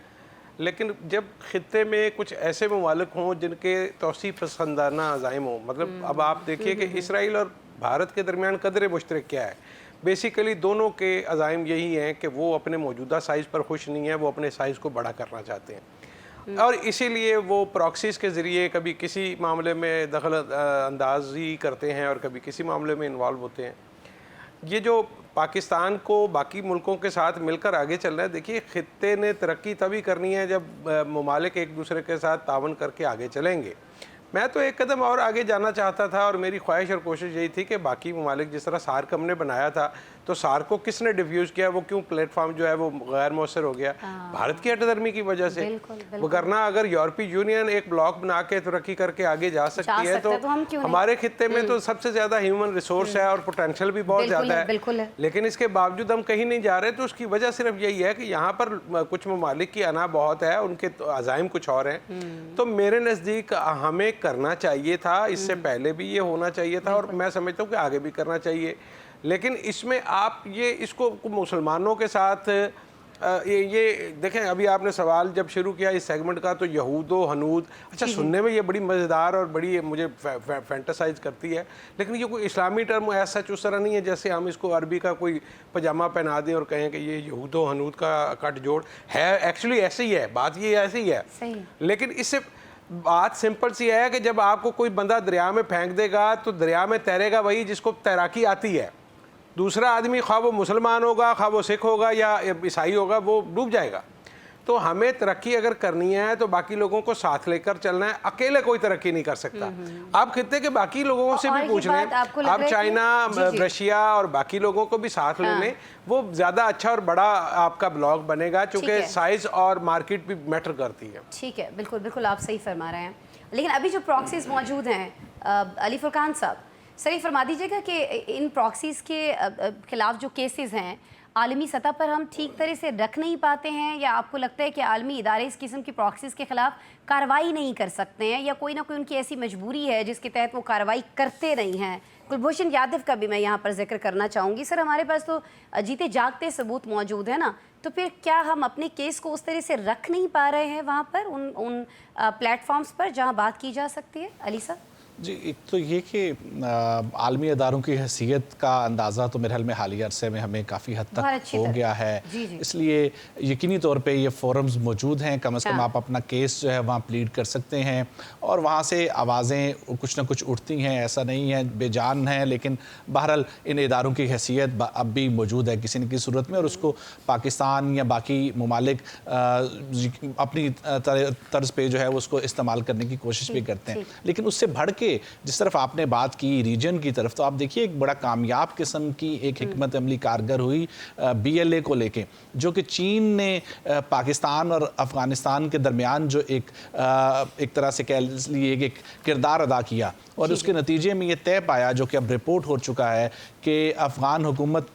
लेकिन जब खित्ते में कुछ ऐसे ममालिक हों जिनके तौसीफ़ पसंदाना अज़ाइम हों, मतलब अब आप देखिए कि इसराइल और भारत के दरमियान कदर मुश्तरक क्या है। बेसिकली दोनों के अज़ाइम यही हैं कि वो अपने मौजूदा साइज़ पर खुश नहीं है, वो अपने साइज़ को बड़ा करना चाहते हैं, और इसीलिए वो प्रॉक्सीज़ के ज़रिए कभी किसी मामले में दखल अंदाजी करते हैं और कभी किसी मामले में इन्वॉल्व होते हैं। ये जो पाकिस्तान को बाकी मुल्कों के साथ मिलकर आगे चलना है, देखिए खित्ते ने तरक्की तभी करनी है जब ममालिक एक दूसरे के साथ तावन करके आगे चलेंगे। मैं तो एक कदम और आगे जाना चाहता था, और मेरी ख्वाहिश और कोशिश यही थी कि बाकी ममालिक, जिस तरह सार्क हमने बनाया था, तो सार्क को किसने डिफ्यूज़ किया, वो क्यों प्लेटफॉर्म जो है वो गैर मौसर हो गया, भारत की हटदर्मी की वजह से। वो करना, अगर यूरोपीय यूनियन एक ब्लॉक बना के तरक्की करके आगे जा सकती है, तो हमारे खित्ते में तो सबसे ज़्यादा ह्यूमन रिसोर्स है और पोटेंशियल भी बहुत ज़्यादा है, लेकिन इसके बावजूद हम कहीं नहीं जा रहे। तो उसकी वजह सिर्फ यही है कि यहाँ पर कुछ ममालिक की अना बहुत है, उनके अज़ाइम कुछ और हैं। तो मेरे नज़दीक हमें करना चाहिए था, इससे पहले भी ये होना चाहिए था, और मैं समझता हूँ कि आगे भी करना चाहिए। लेकिन इसमें आप ये इसको मुसलमानों के साथ ये देखें, अभी आपने सवाल जब शुरू किया इस सेगमेंट का तो यहूदो हनूद, अच्छा सुनने में ये बड़ी मज़ेदार और बड़ी मुझे फैंटासाइज करती है, लेकिन ये कोई इस्लामी टर्म ऐसा उस तरह नहीं है जैसे हम इसको अरबी का कोई पजामा पहना दें और कहें कि ये यहूदो हनूद का कट जोड़ है। एक्चुअली ऐसे ही है, बात ये ऐसे ही है, लेकिन इससे बात सिंपल सी है कि जब आपको कोई बंदा दरिया में फेंक देगा तो दरिया में तैरेगा वही जिसको तैराकी आती है। दूसरा आदमी खा वो मुसलमान होगा, खा वो सिख होगा या ईसाई होगा, वो डूब जाएगा। तो हमें तरक्की अगर करनी है तो बाकी लोगों को साथ लेकर चलना है, अकेले कोई तरक्की नहीं कर सकता। आप खित्ते के बाकी लोगों से भी पूछ लें, आप चाइना, रशिया और बाकी लोगों को भी साथ ले लें, वो ज़्यादा अच्छा और बड़ा आपका ब्लॉग बनेगा, क्योंकि साइज और मार्केट भी मैटर करती है। ठीक है, बिल्कुल बिल्कुल आप सही फरमा रहे हैं। लेकिन अभी जो प्रॉक्सीज मौजूद हैं, अली फुरकान साहब, सर ये फरमा दीजिएगा कि इन प्रॉक्सीज के खिलाफ जो केसेस हैं आलमी सतह पर हम ठीक तरह से रख नहीं पाते हैं, या आपको लगता है कि आलमी इदारे इस किस्म की प्रॉक्सीज के खिलाफ कार्रवाई नहीं कर सकते हैं, या कोई ना कोई उनकी ऐसी मजबूरी है जिसके तहत वो कार्रवाई करते नहीं हैं? कुलभूषण यादव का भी मैं यहाँ पर जिक्र करना चाहूँगी। सर हमारे पास तो जीते जागते सबूत मौजूद है ना, तो फिर क्या हम अपने केस को उस तरह से रख नहीं पा रहे हैं वहाँ पर उन प्लेटफॉर्म्स पर जहाँ बात की जा सकती है? अली साहब जी, एक तो ये कि आलमी अदारों की हैसियत का अंदाज़ा तो मेरे ख्याल में हालिया अरसे में हमें काफ़ी हद तक हो गया है। इसलिए यकीनी तौर पे ये फोरम्स मौजूद हैं, कम से कम आप अपना केस जो है वहाँ प्लीड कर सकते हैं और वहाँ से आवाज़ें कुछ ना कुछ उठती हैं। ऐसा नहीं है बेजान है, लेकिन बहरहाल इन इदारों की हैसियत अब भी मौजूद है किसी न किसी सूरत में, और उसको पाकिस्तान या बाकी ममालिक अपनी तर्ज पे जो है उसको इस्तेमाल करने की कोशिश भी करते हैं। लेकिन उससे बढ़ के जिस तरफ आपने बात की रीजन की तरफ, तो आप देखिए एक बड़ा कामयाब किस्म की एक हिकमत अमली कारगर हुई BLA को लेके, जो कि चीन ने पाकिस्तान और अफगानिस्तान के दरमियान जो एक तरह से कह लिए एक किरदार अदा किया, और उसके नतीजे में ये तय पाया, जो कि अब रिपोर्ट हो चुका है, कि अफगान हुकूमत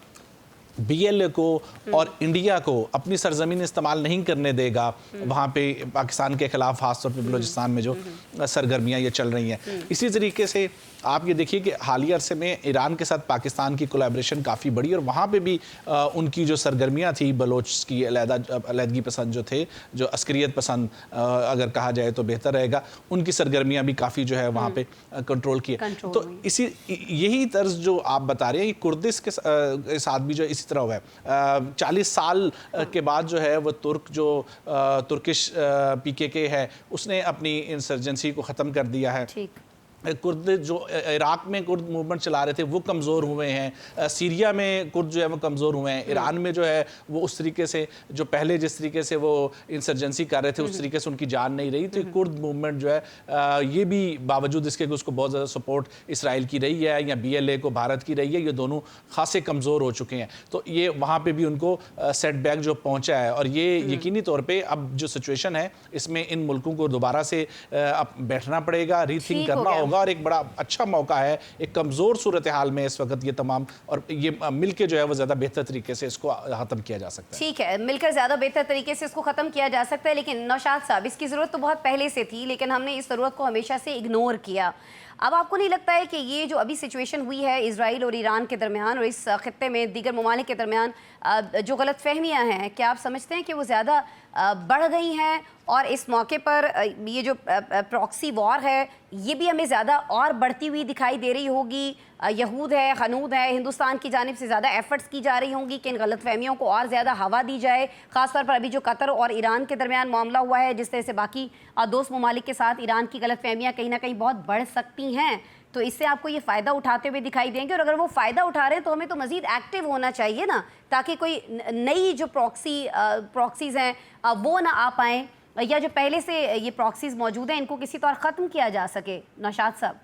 BLA को और इंडिया को अपनी सरजमीन इस्तेमाल नहीं करने देगा वहाँ पे पाकिस्तान के खिलाफ, खासतौर पर बलूचिस्तान में जो सरगर्मियाँ ये चल रही हैं। इसी तरीके से आप ये देखिए कि हालिया अरसे में ईरान के साथ पाकिस्तान की कोलैबोरेशन काफ़ी बढ़ी, और वहाँ पे भी उनकी जो सरगर्मियाँ थी, बलोच की अलहदगी पसंद जो थे, जो अस्करियत पसंद अगर कहा जाए तो बेहतर रहेगा, उनकी सरगर्मियाँ भी काफ़ी जो है वहाँ पे कंट्रोल की। तो यही तर्ज जो आप बता रहे हैं, ये कुर्दिश के साथ भी जो इसी तरह हुआ है। 40 साल के बाद जो है वो तुर्किश PKK है, उसने अपनी इंसर्जेंसी को ख़त्म कर दिया है। कुर्द जो इराक में कुर्द मूवमेंट चला रहे थे वो कमज़ोर हुए हैं, सीरिया में कुर्द जो है वो कमज़ोर हुए हैं, ईरान में जो है वो उस तरीके से जो पहले जिस तरीके से वो इंसर्जेंसी कर रहे थे उस तरीके से उनकी जान नहीं रही। तो कुर्द मूवमेंट जो है ये भी बावजूद इसके कि उसको बहुत ज़्यादा सपोर्ट इसराइल की रही है या BLA को भारत की रही है, ये दोनों खासे कमज़ोर हो चुके हैं। तो ये वहाँ पर भी उनको सेटबैक जो पहुँचा है, और ये यकीनी तौर पर अब जो सिचुएशन है इसमें इन मुल्कों को दोबारा से अब बैठना पड़ेगा, रीथिंक करना होगा, और एक बड़ा अच्छा मौका है एक कमजोर सूरत हाल में इस वक्त ये तमाम, और ये मिलकर जो है वो ज्यादा बेहतर तरीके से इसको खत्म किया जा सकता है। ठीक है, मिलकर ज्यादा बेहतर तरीके से इसको खत्म किया जा सकता है। लेकिन नौशाद साहब, इसकी जरूरत तो बहुत पहले से थी, लेकिन हमने इस जरूरत को हमेशा से इग्नोर किया। अब आपको नहीं लगता है कि ये जो अभी सिचुएशन हुई है इजराइल और ईरान के दरमियान और इस खित्ते में दीगर ममालिक के दरमियान जो गलतफहमियां हैं, क्या आप समझते हैं कि वो ज़्यादा बढ़ गई हैं, और इस मौके पर ये जो प्रॉक्सी वॉर है ये भी हमें ज़्यादा और बढ़ती हुई दिखाई दे रही होगी? यहूद है, हनूद है, हिंदुस्तान की जानिब से ज़्यादा एफर्ट्स की जा रही होंगी कि इन गलतफहमियों को और ज़्यादा हवा दी जाए, ख़ासतौर पर अभी जो कतर और ईरान के दरमियान मामला हुआ है, जिस तरह से बाकी दोस्त ममालिक के साथ ईरान की गलतफहमियाँ कहीं ना कहीं बहुत बढ़ सकती हैं। तो इससे आपको ये फ़ायदा उठाते हुए दिखाई देंगे, और अगर वो फ़ायदा उठा रहे हैं तो हमें तो मज़ीद एक्टिव होना चाहिए ना, ताकि कोई नई जो प्रॉक्सीज़ हैं वो ना आ पाएँ, या जो पहले से ये प्रॉक्सीज़ मौजूद हैं इनको किसी तौर ख़त्म किया जा सके। नौशाद साहब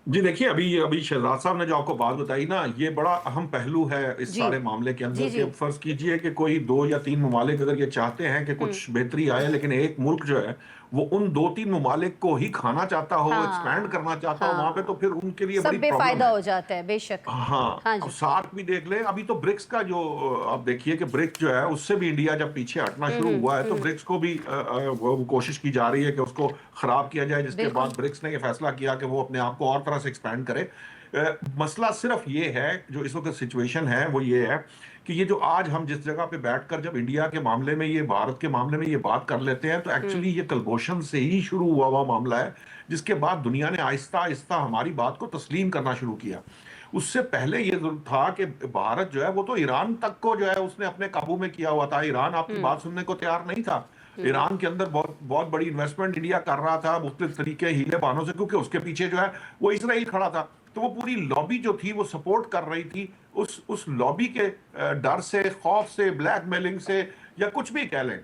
जी देखिए, अभी शहजाद साहब ने जो आपको बात बताई ना, ये बड़ा अहम पहलू है इस सारे मामले के अंदर। कि फर्ज कीजिए कि कोई 2 या 3 ममालिक अगर ये चाहते हैं कि कुछ बेहतरी आए, लेकिन एक मुल्क जो है वो उन 2-3 ममालिक को ही खाना चाहता हो, एक्सपैंड करना चाहता हो वहां पे, तो फिर उनके लिए बड़ी प्रॉब्लम हो जाता है। बेशक अब सार्क भी देख लें, अभी तो ब्रिक्स का जो आप देखिए कि ब्रिक्स जो है उससे भी इंडिया जब पीछे हटना शुरू हुआ है, तो ब्रिक्स को भी कोशिश की जा रही है कि उसको खराब किया जाए, जिसके बाद ब्रिक्स ने ये फैसला किया कि वो अपने आप को और तरह से एक्सपैंड करे। मसला सिर्फ ये है, जो इस वक्त सिचुएशन है वो ये है कि ये जो आज हम जिस जगह पे बैठकर जब इंडिया के मामले में, ये भारत के मामले में ये बात कर लेते हैं, तो एक्चुअली ये कलभूषण से ही शुरू हुआ मामला है, जिसके बाद दुनिया ने आहिस्ता आहिस्ता हमारी बात को तस्लीम करना शुरू किया। उससे पहले ये था कि भारत जो है वो तो ईरान तक को जो है उसने अपने काबू में किया हुआ था। ईरान आपकी बात सुनने को तैयार नहीं था। ईरान के अंदर बहुत बहुत बड़ी इन्वेस्टमेंट इंडिया कर रहा था मुख्तलिफ तरीके हीले बहानों से, क्योंकि उसके पीछे जो है वो इसराइल खड़ा था। तो वो पूरी लॉबी जो थी वो सपोर्ट कर रही थी। उस लॉबी के डर से, खौफ से, ब्लैकमेलिंग से, या कुछ भी कह लें,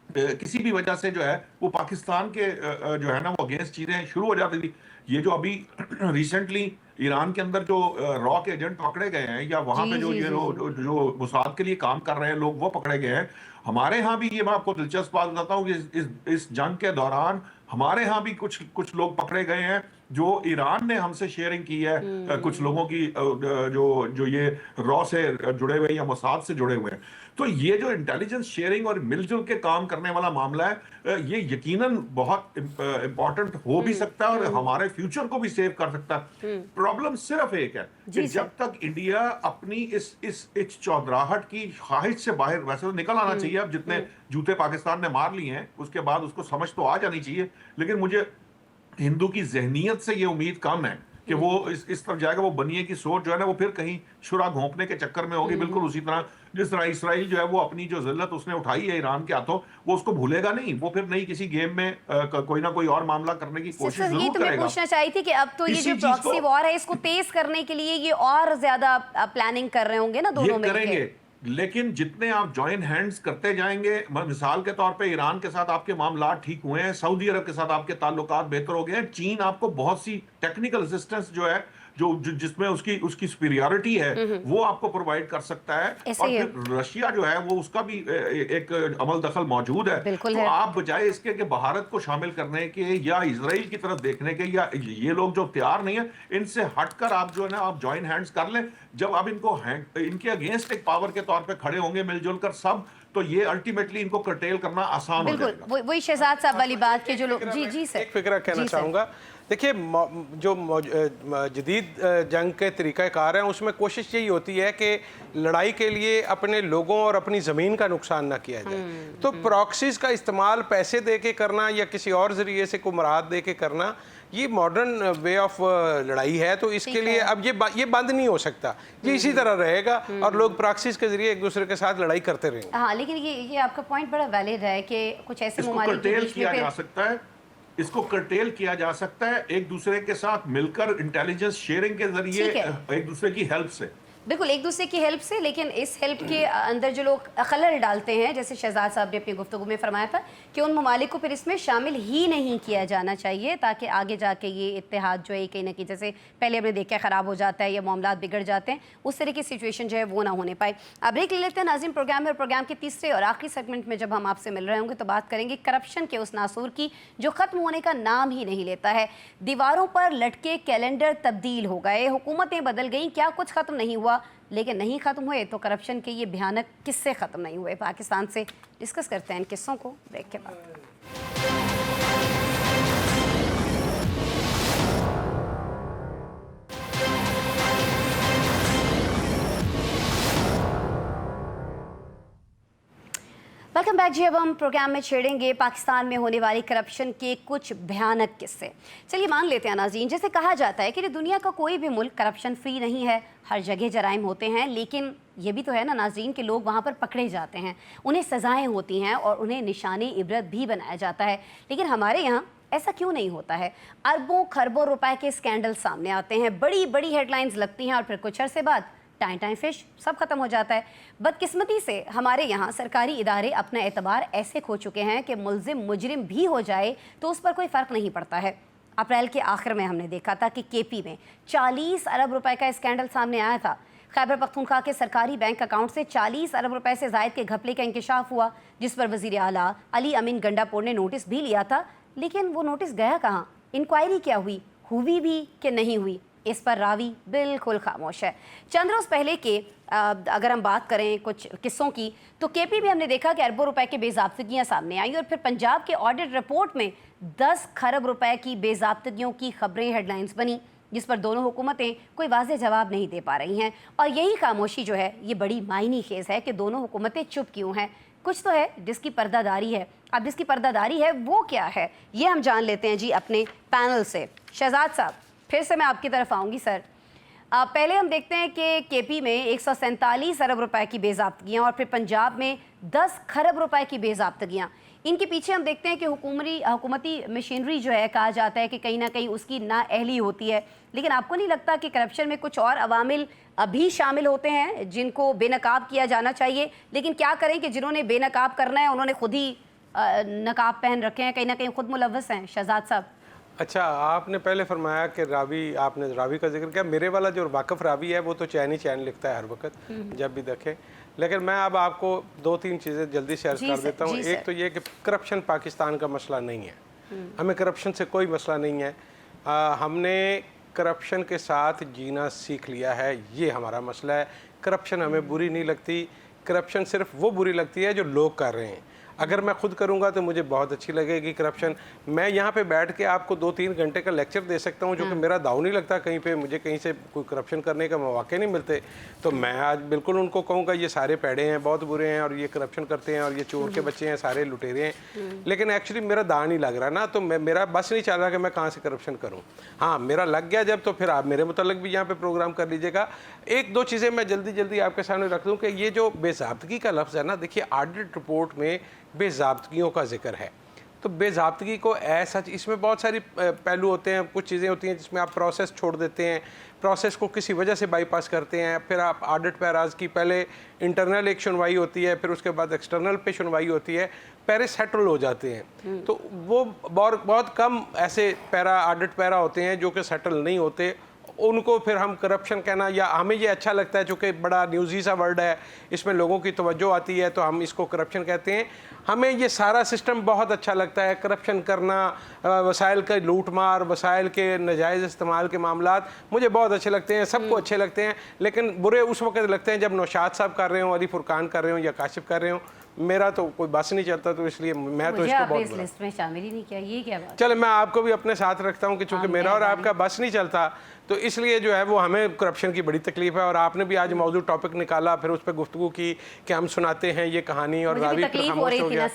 किसी भी वजह से जो है वो पाकिस्तान के जो है ना वो अगेंस्ट चीजें शुरू हो जाती थी। ये जो अभी रिसेंटली ईरान के अंदर जो रॉ के एजेंट पकड़े गए हैं, या वहां पे जो मुसाद के लिए काम कर रहे हैं लोग, वो पकड़े गए हैं। हमारे यहाँ भी, ये मैं आपको दिलचस्प बात बताता हूँ कि इस जंग के दौरान हमारे यहाँ भी कुछ लोग पकड़े गए हैं जो ईरान ने हमसे शेयरिंग की है, कुछ लोगों की जो ये रॉ से जुड़े हुए या मोसाद से जुड़े हुए हैं। तो ये जो इंटेलिजेंस शेयरिंग और मिलजुल के काम करने वाला मामला है, ये यकीनन बहुत इंपॉर्टेंट हो भी सकता है और हमारे फ्यूचर को भी सेव कर सकता है। प्रॉब्लम सिर्फ एक है कि जब तक इंडिया अपनी इस चौधराहट की ख्वाहिश से बाहर, वैसे तो निकल आना चाहिए, अब जितने जूते पाकिस्तान ने मार लिए हैं उसके बाद उसको समझ तो आ जानी चाहिए, लेकिन मुझे हिंदू की जहनीत से ये उम्मीद कम है कि वो इस तरफ जाएगा। वो बनिए की सोच जो है ना वो फिर कहीं शुरा घोंपने के चक्कर में होगी, बिल्कुल उसी तरह जिस तरह इसराइल जो है वो अपनी जो जिल्लत उसने उठाई है ईरान के हाथों, वो उसको भूलेगा नहीं। वो फिर नई किसी गेम में कोई ना कोई और मामला करने की कोशिश जरूर ये तो मैं करेगा। पूछना चाही थी कि अब तो ये जो प्रॉक्सी वॉर है इसको तेज करने के लिए ये और ज्यादा प्लानिंग कर रहे होंगे ना दोनों मिलकर। करेंगे, लेकिन जितने आप जॉइन हैंड्स करते जाएंगे, मिसाल के तौर पे ईरान के साथ आपके मामला ठीक हुए हैं, सऊदी अरब के साथ आपके ताल्लुकात बेहतर हो गए हैं, चीन आपको बहुत सी टेक्निकल असिस्टेंस जो है जिसमें उसकी सुपीरियरिटी है वो आपको प्रोवाइड कर सकता है, और फिर रशिया जो है वो उसका भी एक अमल दखल मौजूद है। तो आप बजाय इसके कि भारत को शामिल करने के या इजराइल की तरफ देखने के, या ये लोग जो तैयार नहीं है, इनसे हटकर आप जो है ना आप जॉइन हैंड्स कर लें। जब आप इनके अगेंस्ट एक पावर के तौर पे खड़े होंगे मिलजुल कर सब, तो ये अल्टीमेटली इनको कर्टेल करना आसान हो जाएगा। वही शहजाद साहब वाली बात के जो लोग जी सर एक फिक्रा कहना चाहूँगा। देखिए, जो जदीद जंग के तरीक़ाकार हैं उसमें कोशिश यही होती है कि लड़ाई के लिए अपने लोगों और अपनी ज़मीन का नुकसान ना किया जाए। तो प्रॉक्सीज़ का इस्तेमाल पैसे दे के करना या किसी और ज़रिए से को मुराद दे के करना, ये मॉडर्न वे ऑफ लड़ाई है। तो इसके लिए अब ये बंद नहीं हो सकता, ये इसी तरह रहेगा और लोग प्रॉक्सीज़ के ज़रिए एक दूसरे के साथ लड़ाई करते रहेंगे। हाँ, लेकिन ये आपका पॉइंट बड़ा वैलिड है कि कुछ ऐसे ममालिक के बीच में जा सकता है, इसको कर्टेल किया जा सकता है एक दूसरे के साथ मिलकर, इंटेलिजेंस शेयरिंग के जरिए, एक दूसरे की हेल्प से। बिल्कुल, एक दूसरे की हेल्प से। लेकिन इस हेल्प के अंदर जो लोग खलल डालते हैं, जैसे शहजाद साहब ने अपनी गुफ्तगू में फरमाया था कि उन ममालिक को फिर इसमें शामिल ही नहीं किया जाना चाहिए, ताकि आगे जाके ये इत्तेहाद जो है कहीं ना कहीं, जैसे पहले हमने देखा ख़राब हो जाता है या मामला बिगड़ जाते हैं, उस तरह की सिचुएशन जो है वो ना होने पाए। अब ब्रेक ले लेते हैं नाज़रीन प्रोग्राम में, और प्रोग्राम के तीसरे और आखिरी सेगमेंट में जब हम आपसे मिल रहे होंगे तो बात करेंगे करप्शन के उस नासूर की जो ख़त्म होने का नाम ही नहीं लेता है। दीवारों पर लटके कैलेंडर तब्दील हो गए, हुकूमतें बदल गई, क्या कुछ ख़त्म नहीं हुआ? लेकिन नहीं ख़त्म हुए तो करप्शन के ये भयानक किस्से ख़त्म नहीं हुए? पाकिस्तान से डिस्कस करते हैं इन किस्सों को ब्रेक के बाद। वेलकम बैक जी। अब हम प्रोग्राम में छेड़ेंगे पाकिस्तान में होने वाली करप्शन के कुछ भयानक किस्से। चलिए मान लेते हैं नाज़रीन, जैसे कहा जाता है कि दुनिया का कोई भी मुल्क करप्शन फ्री नहीं है, हर जगह जराइम होते हैं, लेकिन ये भी तो है ना नाज़रीन कि लोग वहाँ पर पकड़े जाते हैं, उन्हें सज़ाएँ होती हैं और उन्हें निशाने इबरत भी बनाया जाता है। लेकिन हमारे यहाँ ऐसा क्यों नहीं होता है? अरबों खरबों रुपए के स्कैंडल सामने आते हैं, बड़ी बड़ी हेडलाइंस लगती हैं और फिर कुछ अरसे बाद टाइम फिश सब खत्म हो जाता है। बदकिस्मती से हमारे यहाँ सरकारी इदारे अपना एतबार ऐसे खो चुके हैं कि मुल्जिम मुजरिम भी हो जाए तो उस पर कोई फ़र्क नहीं पड़ता है। अप्रैल के आखिर में हमने देखा था कि केपी में 40 अरब रुपए का स्कैंडल सामने आया था। खैबर पख्तूनख्वा के सरकारी बैंक अकाउंट से 40 अरब रुपए से ज़ायद के घपले का इंकशाफ हुआ, जिस पर वज़ीर आला अली अमीन गंडापुर ने नोटिस भी लिया था। लेकिन वो नोटिस गया कहाँ? इंक्वायरी क्या हुई भी कि नहीं हुई? इस पर रावी बिल्कुल खामोश है। चंद रोज़ पहले के अगर हम बात करें कुछ किस्सों की, तो केपी में हमने देखा कि अरबों रुपए की बेज़ाब्तगियाँ सामने आई और फिर पंजाब के ऑडिट रिपोर्ट में 10 खरब रुपए की बेज़ाब्तगियों की खबरें हेडलाइंस बनी। जिस पर दोनों हुकूमतें कोई वाज़ेह जवाब नहीं दे पा रही हैं। और यही खामोशी जो है ये बड़ी मायनी खेज़ है कि दोनों हुकूमतें चुप क्यों हैं। कुछ तो है जिसकी पर्दादारी है। अब जिसकी पर्दादारी है वो क्या है, ये हम जान लेते हैं जी अपने पैनल से। शहजाद साहब, फिर से मैं आपकी तरफ आऊँगी सर। पहले हम देखते हैं कि केपी में 147 अरब रुपए की बेज़ाब्तगियाँ और फिर पंजाब में 10 खरब रुपए की बेज़ाब्तगियाँ। इनके पीछे हम देखते हैं कि हुकूमती मशीनरी जो है, कहा जाता है कि कहीं ना कहीं उसकी नाअहली होती है। लेकिन आपको नहीं लगता कि करप्शन में कुछ और अवामिल अभी शामिल होते हैं जिनको बेनकाब किया जाना चाहिए? लेकिन क्या करें कि जिन्होंने बेनकाब करना है उन्होंने खुद ही नकाब पहन रखे हैं, कहीं ना कहीं खुद मुलव्वस हैं। शहजाद साहब, अच्छा, आपने पहले फरमाया कि रावी, आपने रावी का जिक्र किया। मेरे वाला जो वाकफ़ रावी है वो तो चैन ही चैन लिखता है हर वक्त जब भी देखें। लेकिन मैं अब आपको 2-3 चीज़ें जल्दी से अर्ज कर देता हूँ। एक तो ये कि करप्शन पाकिस्तान का मसला नहीं है, हमें करप्शन से कोई मसला नहीं है। हमने करप्शन के साथ जीना सीख लिया है, ये हमारा मसला है। करप्शन हमें बुरी नहीं लगती, करप्शन सिर्फ वो बुरी लगती है जो लोग कर रहे हैं। अगर मैं खुद करूंगा तो मुझे बहुत अच्छी लगेगी करप्शन। मैं यहाँ पे बैठ के आपको 2-3 घंटे का लेक्चर दे सकता हूँ, जो कि मेरा दाव नहीं लगता कहीं पे, मुझे कहीं से कोई करप्शन करने का मौके नहीं मिलते। तो मैं आज बिल्कुल उनको कहूँगा ये सारे पैड़े हैं, बहुत बुरे हैं और ये करप्शन करते हैं और ये चोर के बच्चे हैं, सारे लुटेरे हैं। लेकिन एक्चुअली मेरा दाव नहीं लग रहा ना, तो मेरा बस नहीं चल रहा कि मैं कहाँ से करप्शन करूँ। हाँ, मेरा लग गया जब, तो फिर आप मेरे मुतालिक भी यहाँ पे प्रोग्राम कर लीजिएगा। 1-2 चीज़ें मैं जल्दी आपके सामने रख दूँ कि ये जो बेज़ाब्तगी का लफ्ज़ है ना, देखिए ऑडिट रिपोर्ट में बेज़ाब्तगियों का जिक्र है। तो बेज़ाब्तगी को ऐसा, इसमें बहुत सारी पहलू होते हैं। कुछ चीज़ें होती हैं जिसमें आप प्रोसेस छोड़ देते हैं, प्रोसेस को किसी वजह से बाईपास करते हैं, फिर आप ऑडिट पैराज की पहले इंटरनल एक सुनवाई होती है, फिर उसके बाद एक्सटर्नल पे सुनवाई होती है, पैरे सेटल हो जाते हैं। तो वो बहुत कम ऐसे पैरा ऑडिट पैरा होते हैं जो कि सेटल नहीं होते, उनको फिर हम करप्शन कहना, या हमें ये अच्छा लगता है चूँकि बड़ा न्यूज़ी सा वर्ड है, इसमें लोगों की तवज्जो आती है तो हम इसको करप्शन कहते हैं। हमें ये सारा सिस्टम बहुत अच्छा लगता है, करप्शन करना, वसाइल का लूट मार, वसाइल के नाजायज़ इस्तेमाल के मामलात मुझे बहुत अच्छे लगते हैं, सबको अच्छे लगते हैं। लेकिन बुरे उस वक्त लगते हैं जब नौशाद साहब कर रहे हों, अली फुरकान कर रहे हों या काशिफ कर रहे हों। मेरा तो कोई बस नहीं चलता, तो इसलिए मैं तो इसको बहुत इस लिस्ट में शामिल ही नहीं किया, ये क्या बात? चले, मैं आपको भी अपने साथ रखता हूँ कि चूँकि मेरा और आपका बस नहीं चलता, तो इसलिए जो है वो हमें करप्शन की बड़ी तकलीफ है। और आपने भी आज मौजूद टॉपिक निकाला, फिर उस पर गुफ्तगू की कि हम सुनाते हैं ये कहानी, और रावी फिर खामोश हो गया।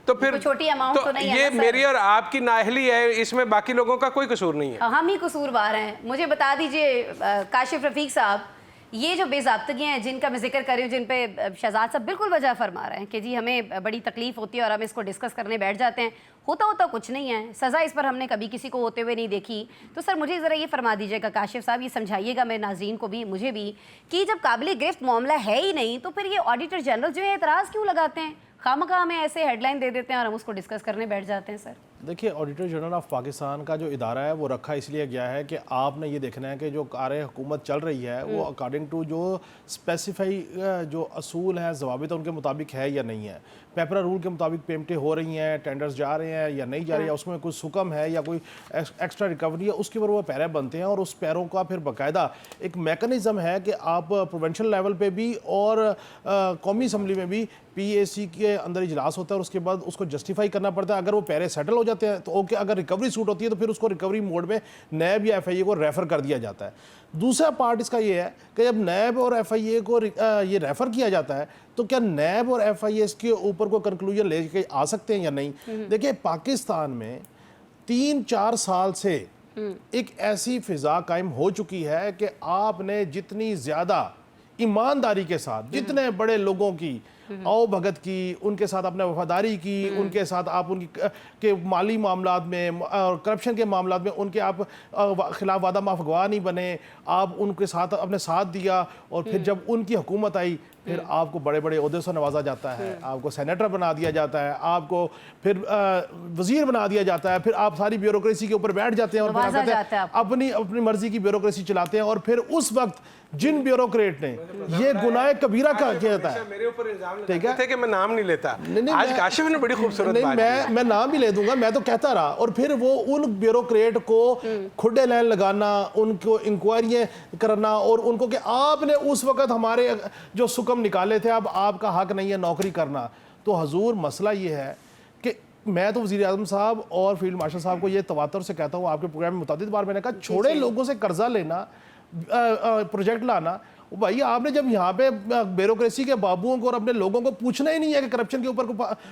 तो फिर छोटी अमाउंट तो नहीं है ये मेरी और आपकी नाअहली है, इसमें बाकी लोगों का कोई कसूर नहीं है, हम ही कसूरवार हैं। मुझे बता दीजिए काशिफ रफीक साहब, ये जो बेज़ाब्तगियाँ हैं जिनका मैं जिक्र कर रही हूँ, जिन पे शहजाद साहब बिल्कुल वजह फरमा रहे हैं कि जी हमें बड़ी तकलीफ होती है और हम इसको डिस्कस करने बैठ जाते हैं, होता कुछ नहीं है, सज़ा इस पर हमने कभी किसी को होते हुए नहीं देखी। तो सर मुझे ज़रा ये फरमा दीजिएगा काशिफ साहब, ये समझाइएगा मेरे नाज़रीन को भी, मुझे भी, कि जब काबिल गिरफ्त मामला है ही नहीं तो फिर ये ऑडिटर जनरल जो है एतराज़ क्यों लगाते हैं? खामखा हमें ऐसे हेडलाइन दे देते हैं और हम उसको डिस्कस करने बैठ जाते हैं। सर देखिए, ऑडिटर जनरल ऑफ पाकिस्तान का जो इदारा है वो रखा इसलिए गया है कि आपने ये देखना है कि जो कार्य हुकूमत चल रही है वो अकॉर्डिंग टू जो स्पेसिफाई जो असूल हैं, ज़वाबित उनके मुताबिक है या नहीं है। पेपरा रूल के मुताबिक पेमेंटें हो रही हैं, टेंडर्स जा रहे हैं या नहीं जा रही है, उसमें कोई हुक्म है या कोई एक्स्ट्रा रिकवरी है, उसके ऊपर वो पैरे बनते हैं। और उस पैरों का फिर बाकायदा एक मैकेनिज़्म है कि आप प्रोविंशियल लेवल पे भी और कौमी असम्बली में भी PAC के अंदर इजलास होता है और उसके बाद उसको जस्टिफाई करना पड़ता है। अगर वो पैरे सेटल हो जाते हैं तो ओके, अगर रिकवरी सूट होती है तो फिर उसको रिकवरी मोड में नैब या FIA को रेफ़र कर दिया जाता है। दूसरा पार्ट इसका ये है कि जब नैब और FIA को ये रेफ़र किया जाता है तो क्या नैब और FIA इसके ऊपर कोई कंक्लूजन लेके आ सकते हैं या नहीं। देखिए, पाकिस्तान में 3-4 साल से एक ऐसी फ़िज़ा कायम हो चुकी है कि आपने जितनी ज़्यादा ईमानदारी के साथ जितने बड़े लोगों की आओ भगत की, उनके साथ आपने वफादारी की, उनके साथ आप उनकी के माली मामलात में और करप्शन के मामलात में उनके आप खिलाफ वादा माफ गवाह नहीं बने, आप उनके साथ अपने साथ दिया, और फिर जब उनकी हुकूमत आई फिर आपको बड़े बड़े ओहदे से नवाजा जाता है, आपको सेनेटर बना दिया जाता है, आपको फिर वजीर बना दिया जाता है, फिर आप सारी ब्यूरोक्रेसी के ऊपर बैठ जाते हैं और फिर कहते हैं अपनी मर्जी की ब्यूरोक्रेसी चलाते हैं। और फिर उस वक्त जिन ब्यूरोक्रेट ने ये गुनाह कबीरा का किया जाता है, मेरे ऊपर इल्जाम ठीक है कि मैं नाम नहीं लेता। आज काशिफ ने बड़ी खूबसूरत बात की। मैं नाम भी ले दूंगा, मैं तो कहता रहा। और फिर वो उन ब्यूरोक्रेट को खुडे लाइन लगाना, उनको इंक्वायरियां करना, और उनको कि आपने उस वक्त हमारे जो सुकम निकाले थे, अब आपका हक नहीं है नौकरी करना। तो हजूर मसला ये है कि मैं तो वज़ीर आज़म साहब और फील्ड मार्शल साहब को ये तवातर से कहता हूँ, आपके प्रोग्राम में मुतादिद बार मैंने कहा, छोड़े लोगों से कर्जा लेना, प्रोजेक्ट लाना। भाई आपने जब यहाँ पे ब्यूरोक्रेसी के बाबुओं को और अपने लोगों को पूछना ही नहीं है कि करप्शन के ऊपर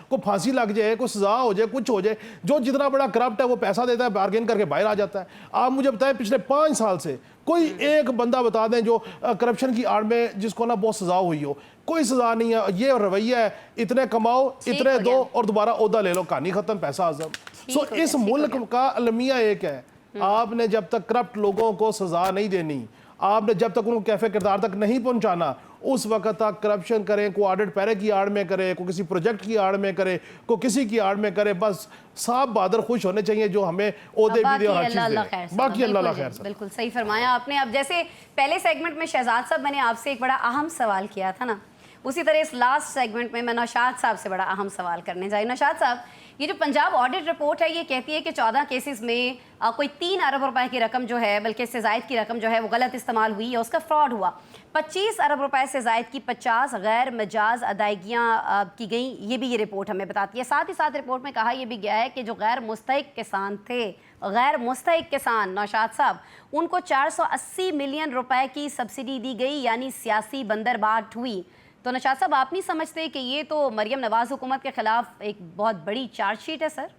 को फांसी लग जाए, कोई सजा हो जाए, कुछ हो जाए। जो जितना बड़ा करप्ट है वो पैसा देता है, बार्गेन करके बाहर आ जाता है। आप मुझे बताएं पिछले 5 साल से कोई एक बंदा बता दें जो करप्शन की आड़ में जिसको ना बहुत सजा हुई हो? कोई सजा नहीं है। ये रवैया है, इतने कमाओ, इतने दो और दोबारा ओहदा ले लो, कहानी खत्म, पैसा आजम। सो इस मुल्क का अलमिया एक है, आपने जब तक करप्ट लोगों को सजा नहीं देनी, आपने जब तक उनको कैफे किरदार तक नहीं पहुंचाना, उस वक्त तक करप्शन करें, को ऑडिट पैरे की आड़ में करे, को किसी प्रोजेक्ट की आड़ में करे, को किसी की आड़ में करे, बस साहब बहादुर खुश होने चाहिए जो हमें ओहदे भी दे और हर चीज दे। बाकी अल्लाह खैर। बिल्कुल सही फरमाया आपने। अब जैसे पहले सेगमेंट में शहजाद साहब मैंने आपसे एक बड़ा अहम सवाल किया था ना, उसी तरह इस लास्ट सेगमेंट में मैं नौशाद साहब से बड़ा अहम सवाल करने जाए। नौशाद साहब, ये जो पंजाब ऑडिट रिपोर्ट है ये कहती है कि 14 केसेस में कोई 3 अरब रुपए की रकम जो है, बल्कि इससे ज़ायद की रकम जो है वो गलत इस्तेमाल हुई है, उसका फ्रॉड हुआ। 25 अरब रुपए से ज़ायद की 50 गैर मजाज अदायगियाँ की गई, ये भी ये रिपोर्ट हमें बताती है। साथ ही साथ रिपोर्ट में कहा यह भी गया है कि जो गैर मुस्तहिक किसान थे, गैर मुस्तहिक किसान नौशाद साहब, उनको 480 मिलियन रुपए की सब्सिडी दी गई, यानी सियासी बंदरबाट हुई। तो नौशाद साहब, आप नहीं समझते कि ये तो मरियम नवाज हुकूमत के खिलाफ एक बहुत बड़ी चार्जशीट है सर?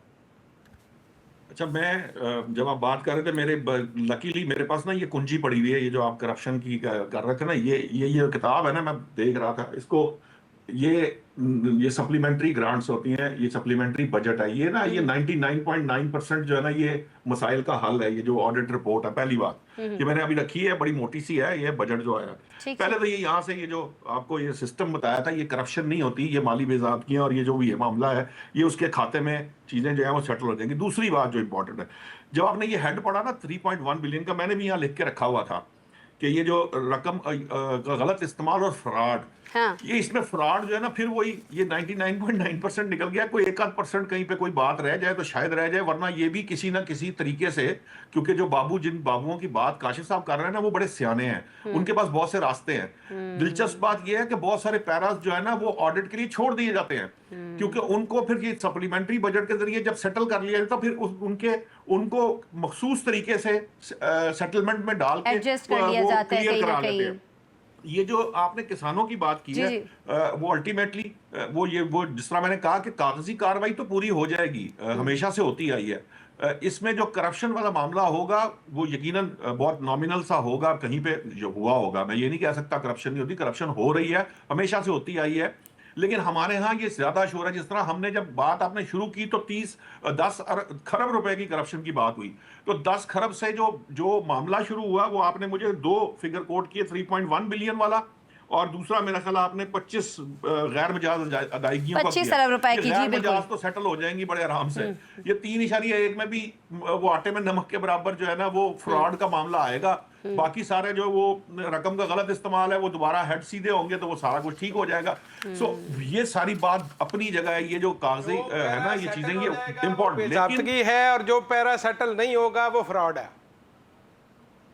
अच्छा, मैं जब आप बात कर रहे थे, मेरे लकीली मेरे पास ना ये कुंजी पड़ी हुई है, ये जो आप करप्शन की कर रहे थे ना, ये किताब है ना, मैं देख रहा था इसको। ये सप्लीमेंट्री ग्रांट्स होती हैं, ये सप्लीमेंट्री बजट है, ये ना ये 99.9% जो है ना ये मसाइल का हल है। ये जो ऑडिट रिपोर्ट है, पहली बात ये मैंने अभी रखी है, बड़ी मोटी सी है ये बजट जो है। पहले तो ये यहाँ से ये जो आपको ये सिस्टम बताया था, ये करप्शन नहीं होती, ये माली बेज़ाब्तियाँ और ये जो भी ये मामला है, ये उसके खाते में चीजें जो है वो सेटल हो जाएंगी। दूसरी बात जो इंपॉर्टेंट है, जब आपने ये हेड पढ़ा ना 3.1 बिलियन का, मैंने भी यहाँ लिख के रखा हुआ था कि ये जो रकम का गलत इस्तेमाल और फ्रॉड, हाँ। ये इसमें फ्रॉड जो है ना, फिर वही ये 99.9% निकल गया। कोई 1-8% कहीं पे कोई बात रह जाए तो शायद रह जाए, वरना ये भी किसी ना किसी तरीके से, क्योंकि जो जिन बाबुओं की बात काशिफ साहब कर रहे हैं ना, वो बड़े सियाने हैं, उनके पास बहुत से रास्ते हैं। दिलचस्प बात ये है कि बहुत सारे पैरास जो है ना वो ऑडिट के लिए छोड़ दिए जाते हैं, क्योंकि उनको फिर ये सप्लीमेंट्री बजट के जरिए जब सेटल कर लिया जाता, फिर उनको मखसूस तरीके से सेटलमेंट में डाल के क्लियर करा लेते हैं। ये जो आपने किसानों की बात की है, वो अल्टीमेटली वो जिस तरह मैंने कहा कि कागजी कार्रवाई तो पूरी हो जाएगी, हमेशा से होती आई है। इसमें जो करप्शन वाला मामला होगा वो यकीनन बहुत नॉमिनल सा होगा, कहीं पे जो हुआ होगा। मैं ये नहीं कह सकता करप्शन नहीं होती, करप्शन हो रही है, हमेशा से होती आई है, लेकिन हमारे यहाँ ये ज्यादा शोर है। जिस तरह हमने जब बात आपने शुरू की तो 10 खरब रुपए की करप्शन की बात हुई, तो 10 खरब से जो मामला शुरू हुआ वो आपने मुझे 2 फिगर कोट किए, 3.1 बिलियन वाला, और दूसरा मेरा ख्याल आपने 25 गैर मजाज अदायगियों 25 अरब रुपए की, जी बिल्कुल, तो सेटल हो जाएंगी बड़े आराम से। ये 3.1 में भी वो आटे में नमक के बराबर जो है ना वो फ्रॉड का मामला आएगा। बाकी सारे जो वो रकम का गलत इस्तेमाल है वो दोबारा हेड सीधे होंगे तो वो सारा कुछ ठीक हो जाएगा। सो ये सारी बात अपनी जगह है। ये जो कागजी है ना, ये चीजें ये इम्पोर्टेंट है, और जो पैरा सेटल नहीं होगा वो फ्रॉड है।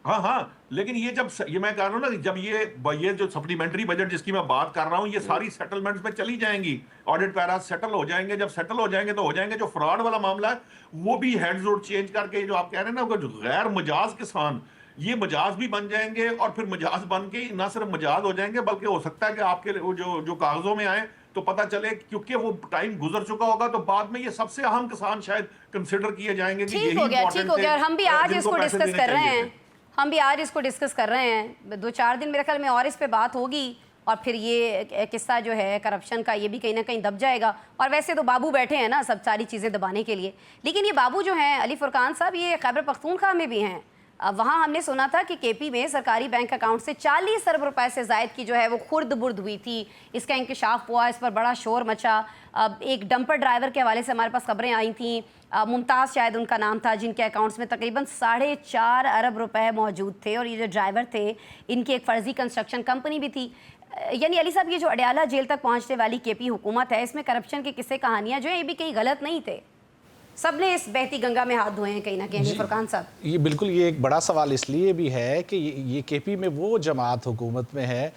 हाँ, लेकिन ये मैं कह रहा हूँ ना, जब ये जो सप्लीमेंट्री बजट जिसकी मैं बात कर रहा हूँ, ये सारी सेटलमेंट्स में चली जाएंगी, ऑडिट पैरा सेटल हो जाएंगे। जब सेटल हो जाएंगे तो हो जाएंगे। जो फ्रॉड वाला मामला है वो भी हेड्स और चेंज करके, जो आप कह रहे हैं ना, जो गैर मजाज किसान, ये मजाज भी बन जाएंगे, और फिर मजाज बन के ना सिर्फ मजाज हो जाएंगे, बल्कि हो सकता है कि आपके जो कागजों में आए तो पता चले, क्योंकि वो टाइम गुजर चुका होगा, तो बाद में ये सबसे अहम किसान शायद कंसिडर किए जाएंगे कि ठीक हो गया। और हम भी आज इसको डिस्कस कर रहे हैं, हम भी आज इसको डिस्कस कर रहे हैं। 2-4 दिन मेरे ख्याल में और इस पे बात होगी, और फिर ये किस्सा जो है करप्शन का ये भी कहीं ना कहीं दब जाएगा। और वैसे तो बाबू बैठे हैं ना सब सारी चीज़ें दबाने के लिए, लेकिन ये बाबू जो हैं अली फुरकान साहब, ये खैबर पख्तूनख्वा में भी हैं। वहाँ हमने सुना था कि केपी में सरकारी बैंक अकाउंट से 40 अरब रुपए से ज़ायद की जो है वो खुर्द बुर्द हुई थी। इसका इंकशाफ हुआ, इस पर बड़ा शोर मचा। एक डंपर ड्राइवर के हवाले से हमारे पास खबरें आई थी, मुमताज़ शायद उनका नाम था, जिनके अकाउंट्स में तकरीबन 4.5 अरब रुपए मौजूद थे। और ये जो ड्राइवर थे, इनकी एक फ़र्जी कंस्ट्रक्शन कंपनी भी थी। यानी अली साहब, ये जो अडयाला जेल तक पहुँचने वाली केपी हुकूमत है, इसमें करप्शन के किस्से कहानियाँ जो है ये भी कहीं गलत नहीं थे। सबने इस बहती गंगा में हाथ धोए हैं कहीं ना कहीं। फुरकान साहब, ये बिल्कुल ये एक बड़ा सवाल इसलिए भी है कि ये केपी में वो जमात हुकूमत में है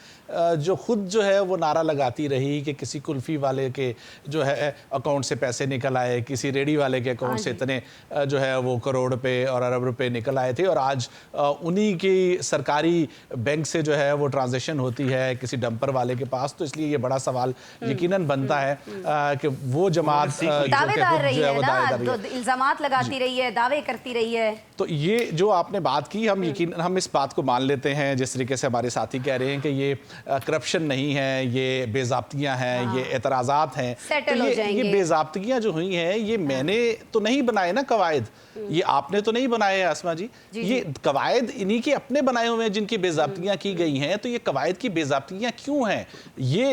जो खुद जो है वो नारा लगाती रही कि किसी कुल्फ़ी वाले के जो है अकाउंट से पैसे निकल आए, किसी रेडी वाले के अकाउंट से इतने जो है वो करोड़ रुपए और अरब रुपए निकल आए थे, और आज उन्हीं की सरकारी बैंक से जो है वो ट्रांजैक्शन होती है किसी डंपर वाले के पास। तो इसलिए ये बड़ा सवाल यकीनन बनता है कि वो जमात दावेदार रही है ना, इल्जामात लगाती रही है, दावे करती रही है। तो ये जो आपने बात की, हम इस बात को मान लेते हैं जिस तरीके से हमारे साथी कह रहे हैं कि ये करप्शन नहीं है, ये बेजाब्तियां हैं, ये एतराज़ात हैं। तो ये बेजाब्तियां जो हुई हैं ये मैंने तो नहीं बनाए ना कवायद, ये आपने तो नहीं बनाए हैं आसमा जी, ये कवायद इन्हीं के अपने बनाए हुए हैं जिनकी बेजाब्तियां की गई हैं। तो ये कवायद की बेजाब्तियां क्यों हैं, ये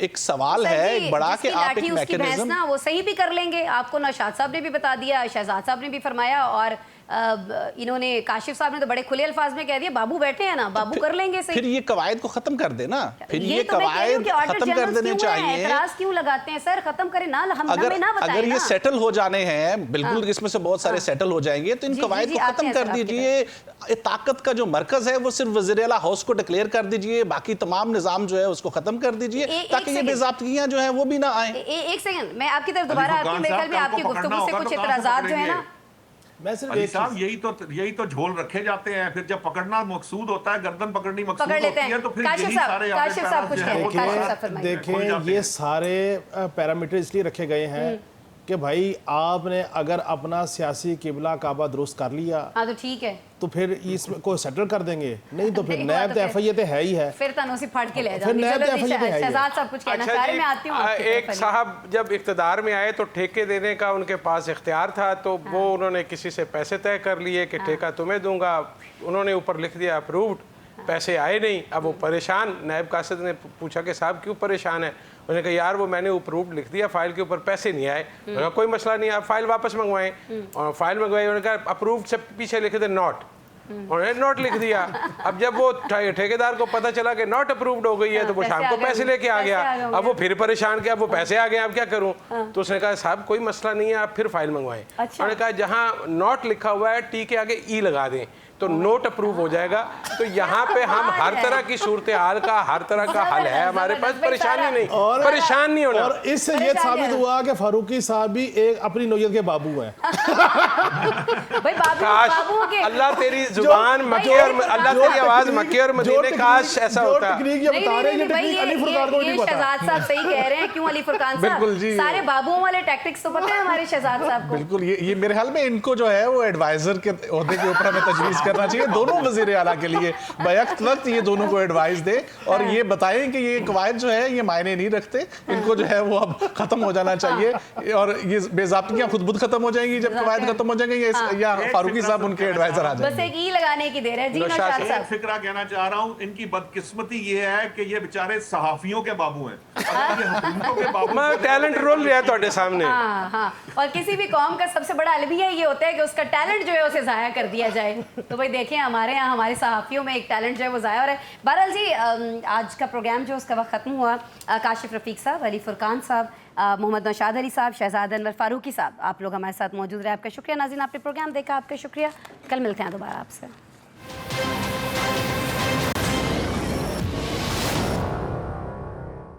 एक सवाल है एक बड़ा कि आप एक मैकेनिज्म ना वो सही भी कर लेंगे। आपको नौशाद साहब ने भी बता दिया, शहजाद साहब ने भी फरमाया, और इन्होंने काशिफ साहब ने तो बड़े खुले अल्फाज में कह दिया बाबू बैठे हैं ना, बाबू कर लेंगे सही। फिर ये कवायद को खत्म कर देना, फिर ये तो कवायद खत्म कर देने चाहिए। एतराज क्यों लगाते हैं सर, खत्म करें ना, हम हमें ना बताएं। अगर ये सेटल हो जाने हैं, बिल्कुल इसमें से बहुत सारे सेटल हो जाएंगे, तो इन कवायद को खत्म कर दीजिए। ताकत का जो मरकज है वो सिर्फ वज़ीर आला हाउस को डिक्लेयर कर दीजिए, बाकी तमाम निजाम जो है उसको खत्म कर दीजिए ताकि ये बेजाब्तियां जो है वो भी ना आए। एक सेकंड, मैं आपकी तरफ दोबारा आपके मेरे ख्याल में आपकी गुफ्तगू से कुछ एतराज़ात जो है ना, मैं सिर्फ अली साहब यही तो झोल रखे जाते हैं, फिर जब पकड़ना मकसूद होता है, गर्दन पकड़नी मकसूद होती है, तो फिर यही सारे देखें ये सारे पैरामीटर इसलिए रखे गए हैं कि भाई आपने अगर अपना सियासी किबला काबा दुरुस्त कर लिया, हाँ तो ठीक है, तो फिर इसमें को सेटल कर देंगे, नहीं तो फिर नैब तो एफआईए तो है ही है, फिर तनोसी फाड़ के ले जाएंगे। शहजाद साहब कुछ कहना चाह रहे हैं, मैं आती हूं। एक साहब जब इख्तियार में आए तो ठेके देने का उनके पास इख्तियार था, तो वो उन्होंने किसी से पैसे तय कर लिए कि ठेका तुम्हें दूंगा, उन्होंने ऊपर लिख दिया अप्रूव्ड, पैसे आए नहीं। अब वो परेशान, नायब कासिद ने पूछा कि साहब क्यों परेशान है, उन्होंने कहा यार वो मैंने अप्रूव्ड लिख दिया, फाइल के ऊपर पैसे नहीं आए। उन्होंने कोई मसला नहीं, आप फाइल वापस मंगवाएं, और फाइल मंगवाई, उन्होंने कहा अप्रूव्ड से पीछे लिखे थे नॉट, उन्होंने नोट लिख दिया। अब जब वो ठेकेदार को पता चला कि नॉट अप्रूव्ड हो गई है, तो वो शाम को पैसे लेके आ गया। अब वो फिर परेशान किया, अब वो पैसे आ गए, अब क्या करूं? तो उसने कहा साहब कोई मसला नहीं है, आप फिर फाइल मंगवाएं। उन्होंने कहा जहां नॉट लिखा हुआ है टी के आगे ई लगा दें, तो नोट अप्रूव हो जाएगा। तो यहाँ पे हम हर तरह की सूरत हाल का, हर तरह का हल है हमारे पास, परेशानी नहीं, परेशान नहीं होना। और इससे ये साबित हुआ कि फारूकी साहब भी एक अपनी नौयत के बाबू हैं। काश अल्लाह तेरी जुबान मक्के और अल्लाह तेरी आवाज मक्के और मदीने, काश ऐसा होता। शहजाद साहब सही कह रहे हैं, क्यों अली फुरकान साहब, सारे बाबुओं वाले टैक्टिक्स तो पता है हमारे शहजाद साहब को। बिल्कुल, ये मेरे ख्याल में इनको जो है वो एडवाइजर के ओहदे के ऊपर हमें तजवीज़ करना चाहिए, दोनों वज़ीर आला के लिए बैक वक्त ये दोनों को एडवाइस दे और ये बताएं कि ये कवायद जो है ये मायने नहीं रखते, इनको जो है वो अब खत्म हो जाना चाहिए, और ये बेज़ाब्तियां खुद बुद खत्म हो जाएंगी जब कवायद खत्म हो जाएंगे, या फारूकी साहब उनके एडवाइजर आ जाएंगे। बस एक ई लगाने की देर है जी। नौशाद साहब, फिक्रा कहना चाह रहा हूं, इनकी बदकिस्मती ये है कि ये बेचारे सहाफियों के बाबू हैं, अगर ये हुकूमतों के बाबू, मैं टैलेंट रोल रहा है ਤੁਹਾਡੇ सामने। हाँ हाँ, और किसी भी कौम का सबसे बड़ा अलविया ये होता है कि उसका टैलेंट जो है उसे ज़ाया कर दिया जाए। तो भाई देखिए हमारे यहाँ हमारे सहाफ़ियों में एक टैलेंट जो है वो ज़ाया हो रहा है। बहरहाल जी आज का प्रोग्राम जो उसका वक्त ख़त्म हुआ। काशिफ रफ़ीक साहब, अली फुरकान साहब, मोहम्मद नौशाद अली साहब, शहजाद अनवर फारूकी साहब, आप लोग हमारे साथ मौजूद रहे, आपका शुक्रिया। नाज़रीन आपने प्रोग्राम देखा, आपका शुक्रिया। कल मिलते हैं दोबारा आपसे।